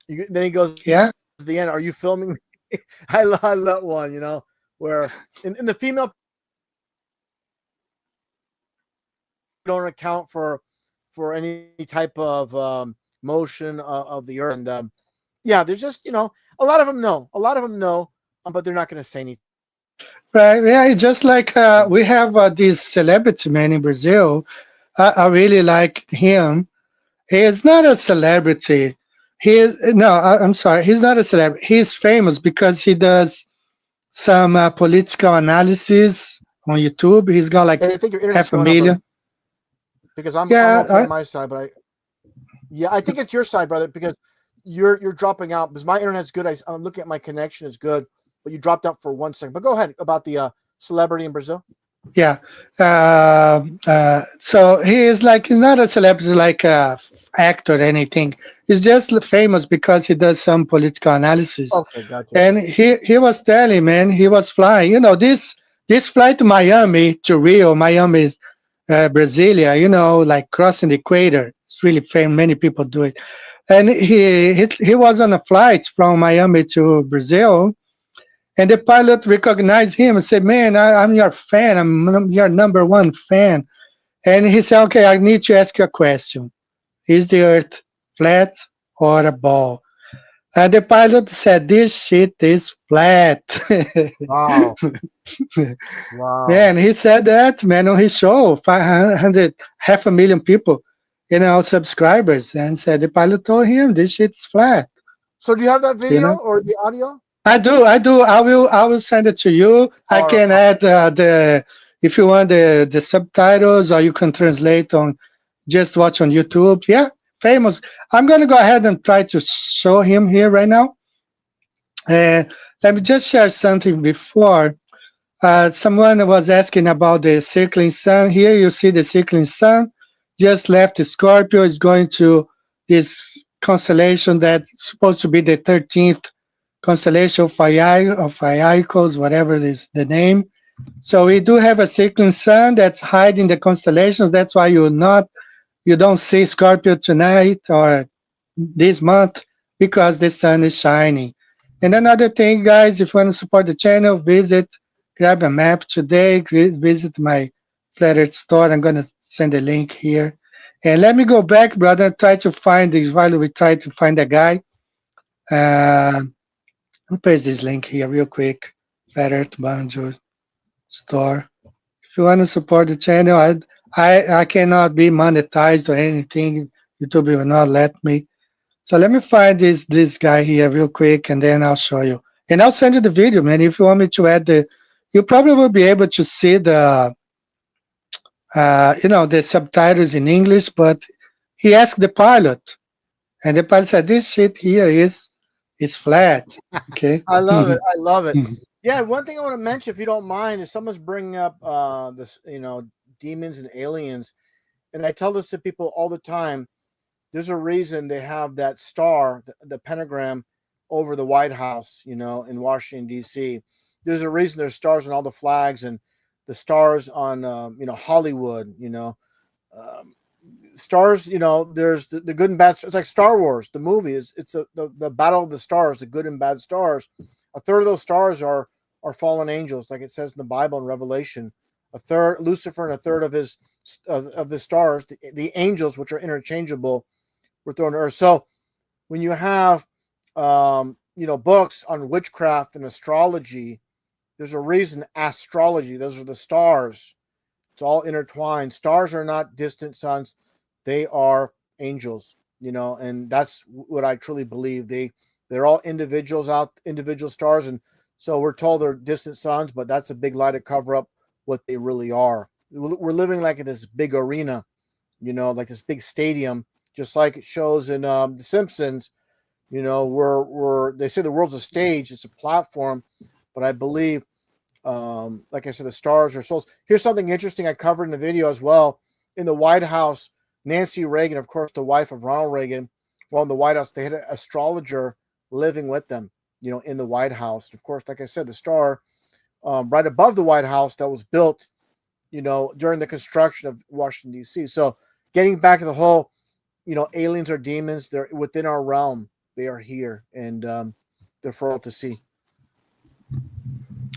then he goes yeah, to the end. Are you filming me? I love that one. Where in the female don't account for any type of motion of the earth, and yeah, there's just a lot of them know, but they're not going to say anything. right. Yeah, it's just like we have this celebrity man in Brazil. I really like him. He is not a celebrity. He is no. I'm sorry. He's not a celebrity. He's famous because he does some political analysis on YouTube. He's got like And I think your internet's half a going up, brother, million. because I'm Yeah, okay on my side, but I think it's your side, brother, because you're dropping out because my internet's good. I'm looking at my connection is good, but you dropped out for 1 second. But go ahead about the celebrity in Brazil. yeah. So he is like, he's not a celebrity like a actor or anything. He's just famous because he does some political analysis. Okay, gotcha. And he was telling, man, he was flying. This flight to Miami to Rio, Miami is Brasilia. Like crossing the equator. It's really famous. Many people do it. And he was on a flight from Miami to Brazil. And the pilot recognized him and said, "Man, I'm your fan. I'm your number one fan." And he said, "Okay, I need to ask you a question. Is the Earth flat or a ball?" And the pilot said, "This shit is flat." Wow. Wow. Man, he said that, man, on his show, 500, half a million people, subscribers, and said the pilot told him this shit's flat. So do you have that You video know? or the audio? I do. I will send it to you. I All can add if you want the subtitles, or you can translate on, just watch on YouTube. Yeah, famous. I'm gonna go ahead and try to show him here right now. Let me just share something before. Someone was asking about the circling sun. Here you see the circling sun just left Scorpio. Is going to this constellation that's supposed to be the 13th constellation of Iacos, whatever is the name. So we do have a circling sun that's hiding the constellations. That's why you don't see Scorpio tonight or this month, because the sun is shining. And another thing, guys, if you want to support the channel, grab a map today, visit my Flat Earth store. I'm going to send a link here. And let me go back, brother, try to find this while we try to find a guy. I'll paste this link here real quick. Flat Earth Banjo Store. If you want to support the channel, I cannot be monetized or anything. YouTube will not let me. So let me find this guy here real quick, and then I'll show you. And I'll send you the video, man. If you want me to add you probably will be able to see the subtitles in English. But he asked the pilot, and the pilot said, "This shit here is flat." Okay. I love it. I love it. Yeah, one thing I want to mention, if you don't mind, is someone's bringing up this, demons and aliens, and I tell this to people all the time. There's a reason they have that star, the pentagram, over the White House, in Washington D.C. There's a reason there's stars on all the flags and the stars on, Hollywood. Stars. There's the good and bad. It's like Star Wars, the movie. It's the battle of the stars, the good and bad stars. A third of those stars are fallen angels, like it says in the Bible in Revelation. A third Lucifer and a third of his stars, the angels, which are interchangeable, were thrown to earth. So when you have books on witchcraft and astrology, there's a reason. Astrology, those are the stars. It's all intertwined. Stars are not distant suns; they are angels. And that's what I truly believe. They're all individual stars, and so we're told they're distant suns, but that's a big lie to cover up what they really are. We're living like in this big arena, like this big stadium, just like it shows in The Simpsons. They say the world's a stage, it's a platform, but I believe, like I said, the stars are souls. Here's something interesting I covered in the video as well. In the White House, Nancy Reagan, of course, the wife of Ronald Reagan, while in the White House, they had an astrologer living with them, in the White House. Of course, like I said, the star right above the White House that was built, during the construction of Washington, D.C. So getting back to the whole, aliens or demons, they're within our realm. They are here, and they're for all to see.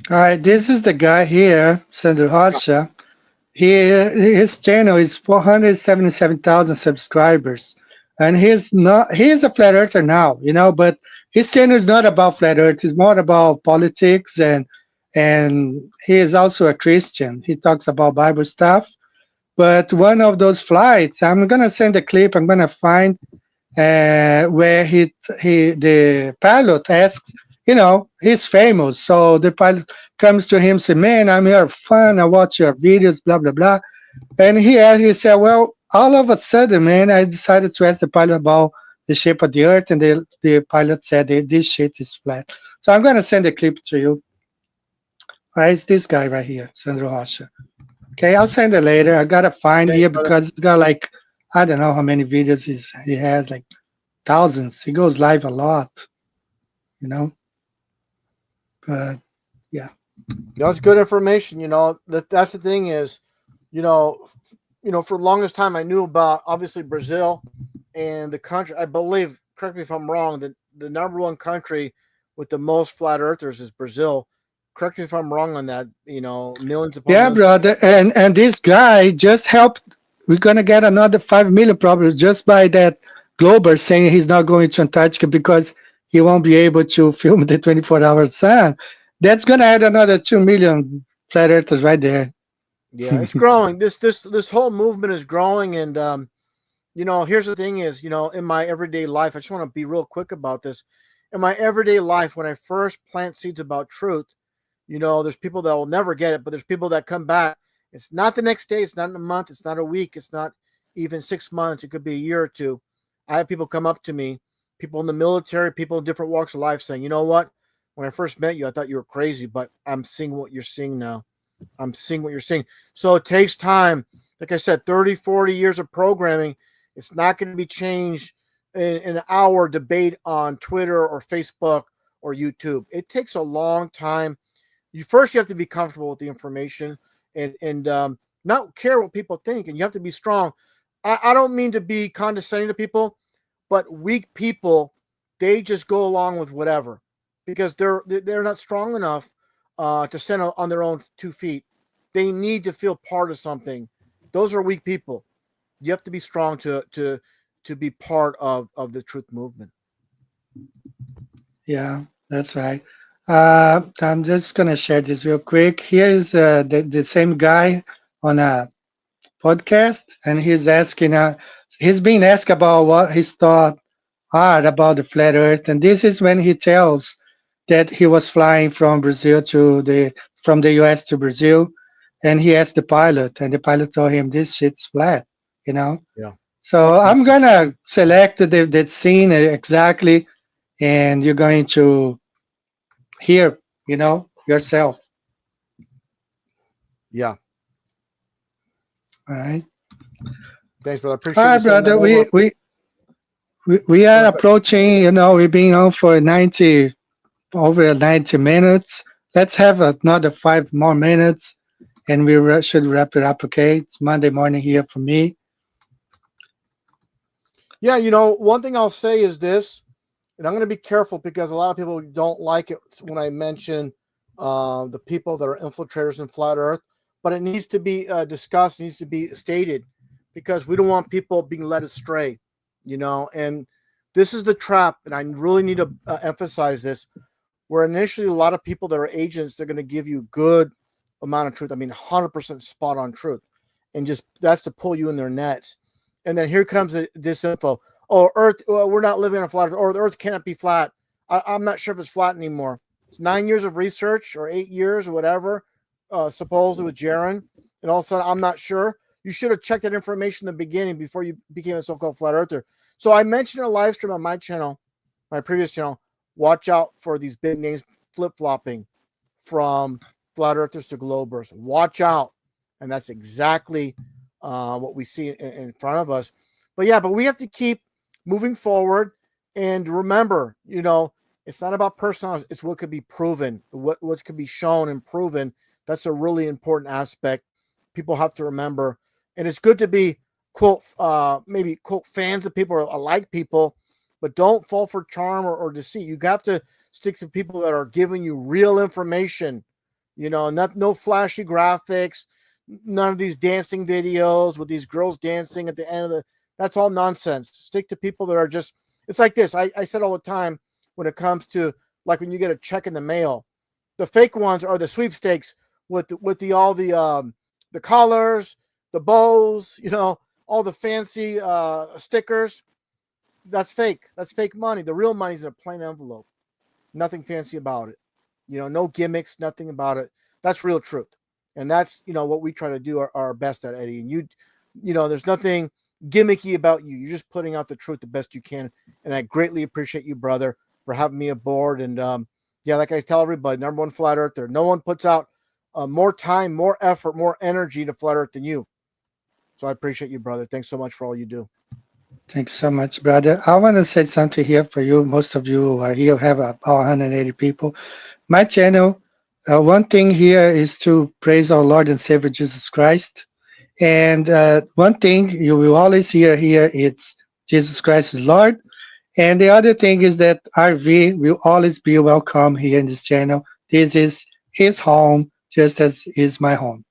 All right, this is the guy here, Sandro Rocha. His channel is 477,000 subscribers, and he's a flat earther now, but his channel is not about flat earth. It's more about politics, and he is also a Christian. He talks about Bible stuff. But one of those flights, I'm gonna send a clip. I'm gonna find where the pilot asks, he's famous, so the pilot comes to him and says, "Man, I'm here for fun. I watch your videos, blah blah blah." And he said, "Well, all of a sudden, man, I decided to ask the pilot about the shape of the earth, and the pilot said this shit is flat." So I'm gonna send a clip to you. It's this guy right here, Sandro Rocha. Okay, I'll send it later. I gotta find here because it's got like, I don't know how many videos he has, like thousands. He goes live a lot, But yeah, that's good information. That's the thing is, for the longest time I knew about obviously Brazil and the country. I believe, correct me if I'm wrong, that the number one country with the most flat earthers is Brazil. Correct me if I'm wrong on that. Millions upon yeah, millions. brother. And this guy just helped. We're gonna get another 5 million probably just by that Glober saying he's not going to Antarctica because he won't be able to film the 24-hour sun. That's gonna add another 2 million flat earthers right there. Yeah, it's growing. This whole movement is growing, and here's the thing is, in my everyday life, I just want to be real quick about this. In my everyday life, when I first plant seeds about truth, there's people that will never get it, but there's people that come back. It's not the next day. It's not in a month. It's not a week. It's not even 6 months. It could be a year or two. I have people come up to me, people in the military, people in different walks of life saying, "You know what? When I first met you, I thought you were crazy, but I'm seeing what you're seeing now. I'm seeing what you're seeing." So it takes time. Like I said, 30, 40 years of programming. It's not going to be changed in an hour debate on Twitter or Facebook or YouTube. It takes a long time. You have to be comfortable with the information and not care what people think, and you have to be strong. I don't mean to be condescending to people, but weak people, they just go along with whatever because they're not strong enough to stand on their own 2 feet. They need to feel part of something. Those are weak people. You have to be strong to be part of the truth movement. Yeah. That's right. I'm just gonna share this real quick. Here is the same guy on a podcast, and he's being asked about what his thought are about the flat Earth, and this is when he tells that he was flying from Brazil to the from the U.S. to Brazil, and he asked the pilot, and the pilot told him this shit's flat, you know. Yeah. So I'm gonna select that scene exactly, and you're going to hear, yourself. Yeah. All right. Thanks, brother. I All appreciate you right, sending that brother. over. We are approaching. We've been on for 90 over 90 minutes. Let's have another 5 more minutes, and we should wrap it up. Okay, it's Monday morning here for me. Yeah, one thing I'll say is this, and I'm going to be careful because a lot of people don't like it when I mention the people that are infiltrators in flat Earth, but it needs to be discussed, needs to be stated, because we don't want people being led astray, and this is the trap, and I really need to emphasize this, where initially a lot of people that are agents, they're going to give you good amount of truth. I mean, 100% spot on truth, and just that's to pull you in their nets. And then here comes this info. Oh, Earth, we're not living on a flat Earth, or the Earth cannot be flat. I'm not sure if it's flat anymore. It's 9 years of research or 8 years or whatever, supposedly with Jaron. And all of a sudden, I'm not sure. You should have checked that information in the beginning before you became a so-called flat earther. So I mentioned in a live stream on my channel, my previous channel, watch out for these big names flip-flopping from flat earthers to globers. Watch out. And that's exactly what we see in front of us. But we have to keep moving forward. And remember, it's not about personalities. It's what could be proven, what could be shown and proven. That's a really important aspect people have to remember. And it's good to be, quote, maybe, quote, fans of people or like people, but don't fall for charm or deceit. You have to stick to people that are giving you real information, no flashy graphics, none of these dancing videos with these girls dancing at the end of that's all nonsense. Stick to people that are just, it's like this. I said all the time when it comes to, like, when you get a check in the mail, the fake ones are the sweepstakes with all the collars, the bows, all the fancy stickers. That's fake. That's fake money. The real money's in a plain envelope. Nothing fancy about it. No gimmicks, nothing about it. That's real truth. And that's, what we try to do our best at, Eddie. And there's nothing gimmicky about you. You're just putting out the truth the best you can. And I greatly appreciate you, brother, for having me aboard. And like I tell everybody, number one flat earther. No one puts out more time, more effort, more energy to flat earth than you. So I appreciate you, brother. Thanks so much for all you do. Thanks so much, brother. I want to say something here for you. Most of you who are here have about 180 people. My channel, one thing here is to praise our Lord and Savior Jesus Christ. And one thing you will always hear here, it's Jesus Christ is Lord. And the other thing is that RV will always be welcome here in this channel. This is his home, just as is my home.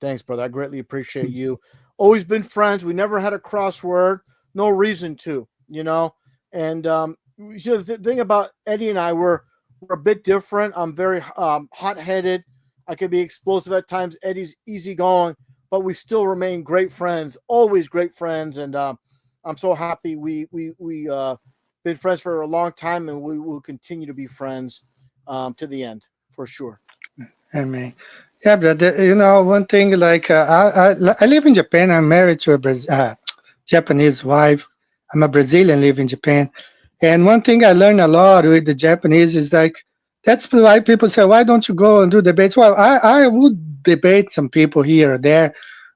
Thanks, brother. I greatly appreciate you. Always been friends. We never had a crossword. No reason to, And the thing about Eddie and I, we're a bit different. I'm very hot-headed. I can be explosive at times. Eddie's easygoing, but we still remain great friends. Always great friends, and I'm so happy we been friends for a long time, and we will continue to be friends to the end for sure. Amen. Yeah, brother. One thing, like I live in Japan. I'm married to a Japanese wife. I'm a Brazilian, live in Japan. And one thing I learned a lot with the Japanese is like, that's why people say, why don't you go and do debates? Well, I would debate some people here or there,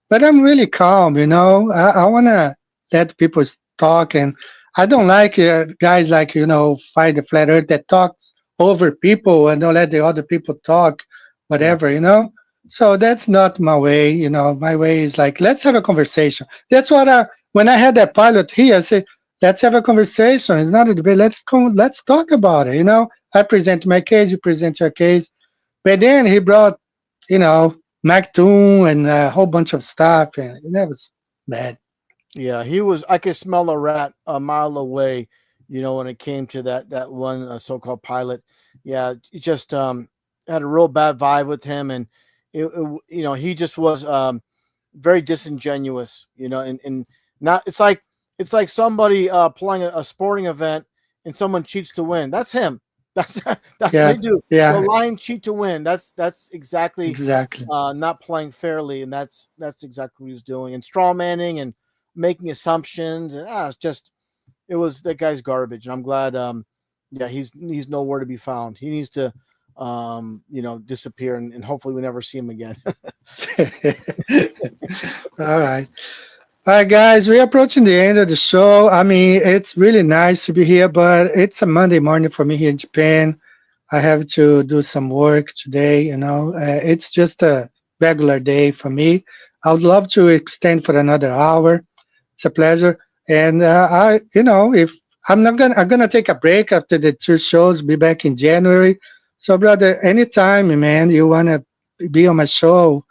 but I'm really calm, I want to let people talk. And I don't like guys like, fight the flat earth that talks over people and don't let the other people talk, whatever, So that's not my way, my way is like, let's have a conversation. That's what when I had that pilot here, I said, let's have a conversation. It's not a debate. Let's talk about it. I present my case, you present your case. But then he brought, MacToon and a whole bunch of stuff, and that was bad. Yeah, I could smell a rat a mile away. when it came to that one so-called pilot. Yeah, it just had a real bad vibe with him, and he just was very disingenuous, and not. It's like somebody playing a sporting event and someone cheats to win. That's him. That's what Yeah, they do. yeah, They'll lie and cheat to win. That's exactly exactly. not playing fairly, and that's exactly what he was doing. And straw manning and making assumptions, and that guy's garbage. And I'm glad, he's nowhere to be found. He needs to, disappear, and hopefully we never see him again. All right. All right, guys, we're approaching the end of the show. I mean, it's really nice to be here, but it's a Monday morning for me here in Japan. I have to do some work today, It's just a regular day for me. I would love to extend for another hour. It's a pleasure. And if I'm gonna take a break after the two shows, be back in January. So, brother, anytime, man, you wanna be on my show,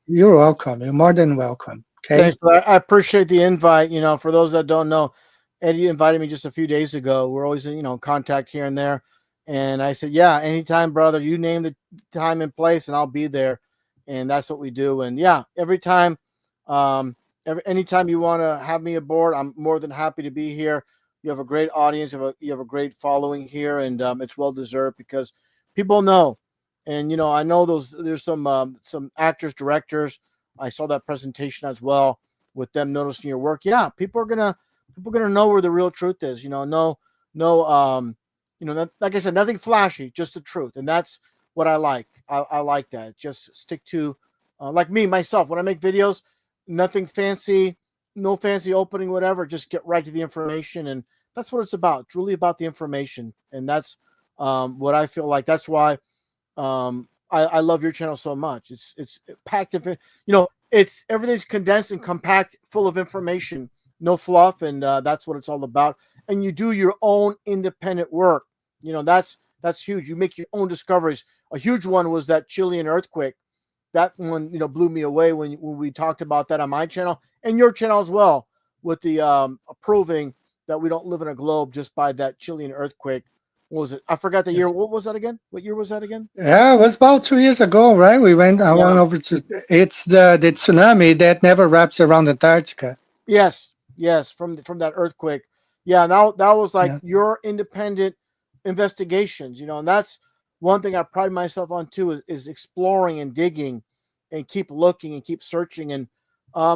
you're welcome. You're more than welcome. Okay. Thanks. I appreciate the invite. For those that don't know, Eddie invited me just a few days ago. We're always, contact here and there. And I said, yeah, anytime, brother, you name the time and place and I'll be there. And that's what we do. And yeah, every time, anytime you want to have me aboard, I'm more than happy to be here. You have a great audience. You have a great following here, and it's well deserved because people know. And, I know there's some actors, directors. I saw that presentation as well with them noticing your work. Yeah, people are gonna know where the real truth is. Like I said, nothing flashy, just the truth, and that's what I like. I like that. Just stick to, like me myself. When I make videos, nothing fancy, no fancy opening, whatever. Just get right to the information, and that's what it's about. It's really about the information, and that's what I feel like. That's why I love your channel so much. It's packed of, it's everything's condensed and compact, full of information, no fluff, and that's what it's all about. And you do your own independent work. That's huge. You make your own discoveries. A huge one was that Chilean earthquake. That one, blew me away when we talked about that on my channel and your channel as well, with the proving that we don't live in a globe just by that Chilean earthquake. What was it? I forgot the year. What was that again? What year was that again? Yeah, it was about 2 years ago, right? I went over to, it's the tsunami that never wraps around Antarctica. Yes, from that earthquake. Yeah, that was like your independent investigations, and that's one thing I pride myself on too, is exploring and digging and keep looking and keep searching. And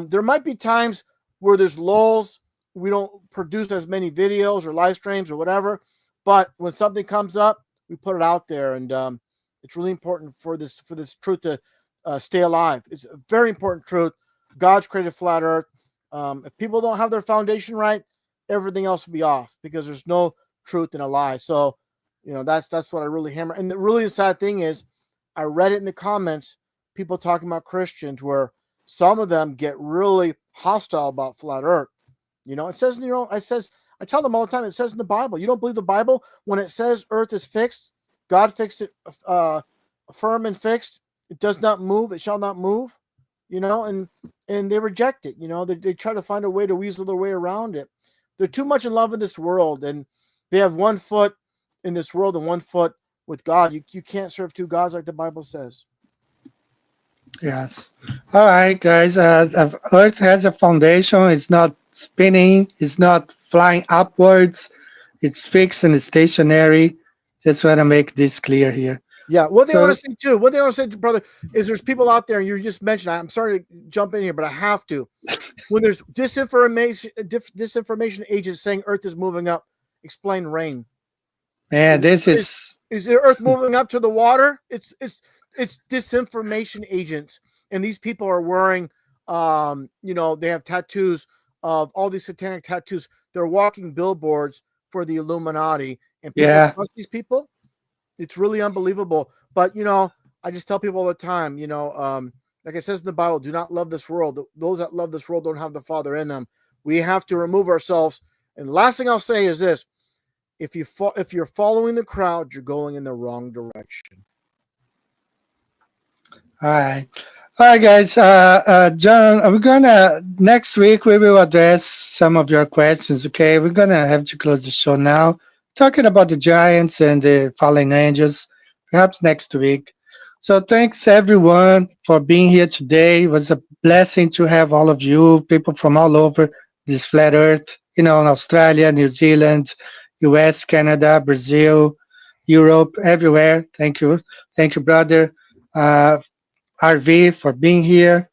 there might be times where there's lulls. We don't produce as many videos or live streams or whatever, but when something comes up, we put it out there. And it's really important for this truth to stay alive. It's a very important truth. God's created flat earth. If people don't have their foundation right, everything else will be off, because there's no truth in a lie. So, that's what I really hammer. And the really sad thing is, I read it in the comments, people talking about Christians, where some of them get really hostile about flat earth. It says I tell them all the time, it says in the Bible. You don't believe the Bible? When it says earth is fixed, God fixed it firm and fixed. It does not move. It shall not move. And they reject it. They try to find a way to weasel their way around it. They're too much in love with this world, and they have one foot in this world and one foot with God. You can't serve two gods, like the Bible says. Yes. All right, guys. Earth has a foundation. It's not spinning. It's not flying upwards. It's fixed and it's stationary. Just want to make this clear here. Yeah. What they want to say too, brother, is there's people out there, and you just mentioned, I'm sorry to jump in here, but I have to. When there's disinformation agents saying Earth is moving up, explain rain. Man, this is the Earth moving up to the water? It's disinformation agents, and these people are wearing, they have tattoos of all these satanic tattoos. They're walking billboards for the Illuminati, and people trust these people. It's really unbelievable. But, I just tell people all the time, like it says in the Bible, do not love this world. Those that love this world don't have the Father in them. We have to remove ourselves. And the last thing I'll say is this: if you're following the crowd, you're going in the wrong direction. All right. All right, guys. John, we're gonna next week we will address some of your questions. Okay, we're gonna have to close the show now. Talking about the giants and the fallen angels, perhaps next week. So thanks everyone for being here today. It was a blessing to have all of you, people from all over this flat Earth. You know, in Australia, New Zealand, U.S., Canada, Brazil, Europe, everywhere. Thank you, brother. Uh, RV for being here,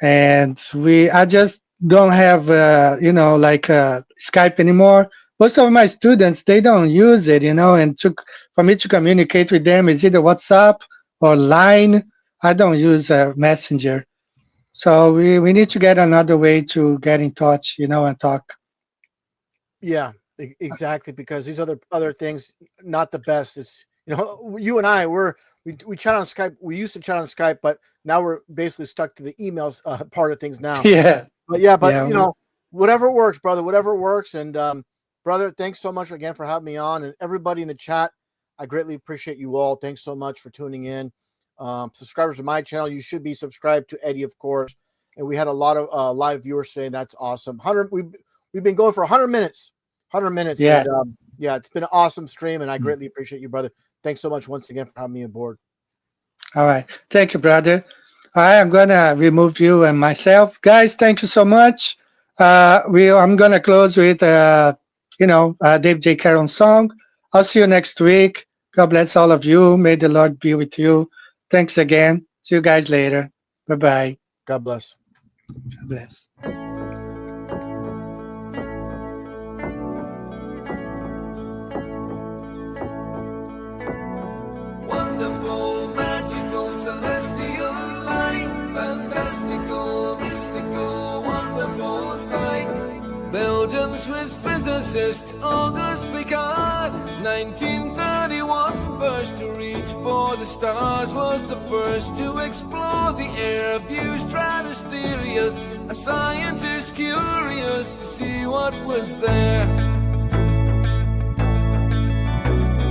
and I just don't have like Skype anymore. Most of my students they don't use it, and for me to communicate with them is either WhatsApp or Line. I don't use Messenger, so we need to get another way to get in touch, and talk. Yeah, exactly. Because these other things, not the best. It's you and I we chat on Skype. We used to chat on Skype, but now we're basically stuck to the emails part of things now. Yeah, but whatever works, brother. Whatever works. And brother, thanks so much again for having me on, and everybody in the chat. I greatly appreciate you all. Thanks so much for tuning in. Subscribers to my channel, you should be subscribed to Eddie, of course. And we had a lot of live viewers today. And that's awesome. We've been going for 100 minutes. 100 minutes. Yeah. And, it's been an awesome stream, and I greatly appreciate you, brother. Thanks so much once again for having me aboard. All right. Thank you, brother. All right, I'm going to remove you and myself. Guys, thank you so much. I'm going to close with, Dave J. Carroll song. I'll see you next week. God bless all of you. May the Lord be with you. Thanks again. See you guys later. Bye-bye. God bless. God bless. Wonderful, magical, celestial light, fantastical, mystical, wonderful sight. Belgian Swiss physicist Auguste Piccard, 1931, first to reach for the stars, was the first to explore the air view stratospherius, a scientist curious to see what was there.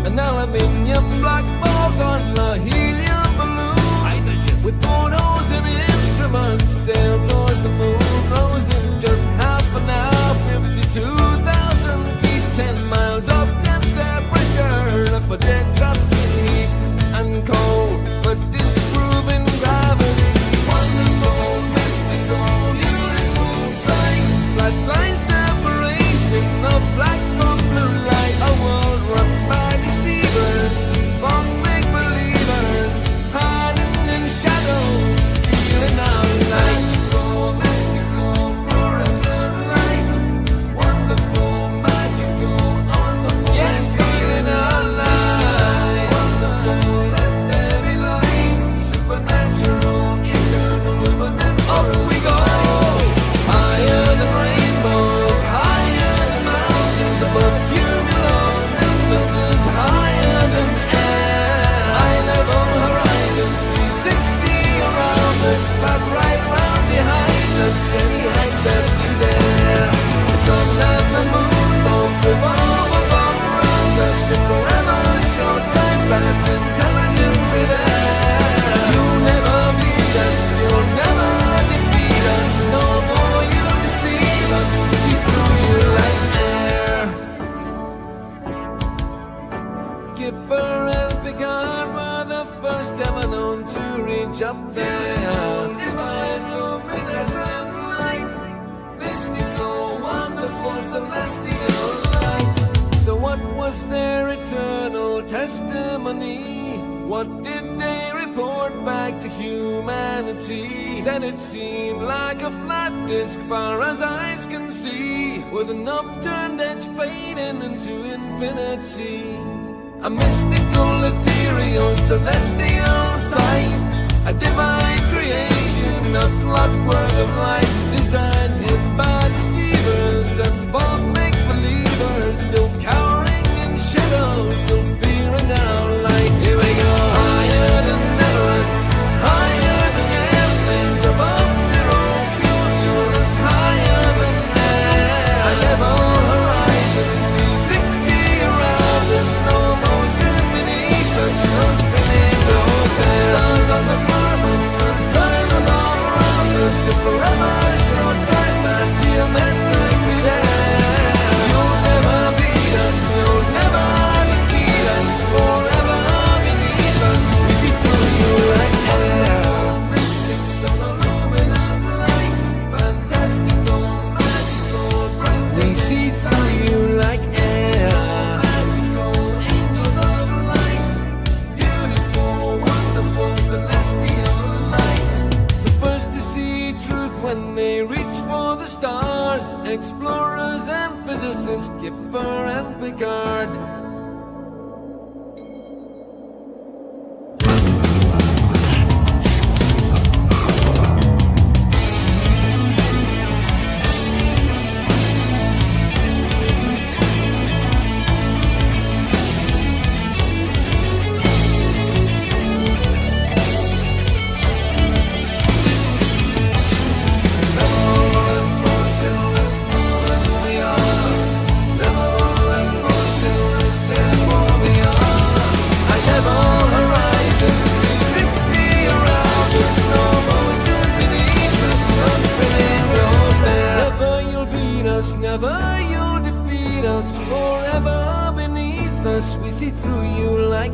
An aluminium black ball on a helium balloon, hydrogen with photos and instruments, sailed towards the moon, rose in just half an hour, 52,000 feet, 10 miles of temperature, up a dead drop in heat and cold, but disproving gravity. Wonderful, mystical, beautiful sight, flat line separation of black from blue light, a world run by false make-believers, hiding in shadows, stealing our light. Mystical, fluorescent light, wonderful, magical, awesome, yes, stealing our light. Wonderful, legendary light, supernatural, eternal, supernatural. Up we go, higher than rainbows, higher than mountains, above cumulonimbus, higher than 60 around us, but right round behind us, any height that you dare. The sun and the moon both revolve around us, to forever show time pass intelligently there. You'll never beat us, you'll never defeat us, no more you deceive us, deep through you like air. Kipper and Picard were the first ever known to reach up there. Divine, luminescent light, mystical, wonderful, celestial light. So what was their eternal testimony? What did they report back to humanity? Said it seemed like a flat disk far as eyes can see, with an upturned edge fading into infinity. A mystical, ethereal, celestial sight, a divine creation, a clockwork of light, designed hid by deceivers and false make-believers, still cowering in shadows, still fearing our light. Here we go, higher than Everest, higher than airplanes, above zero cumulus, higher than air, a level horizon, 360 around us, no motion beneath us, no spinning, no stars on the firmament, stars, explorers and physicists, Kipper and Picard. Never you'll defeat us, forever beneath us. We see through you like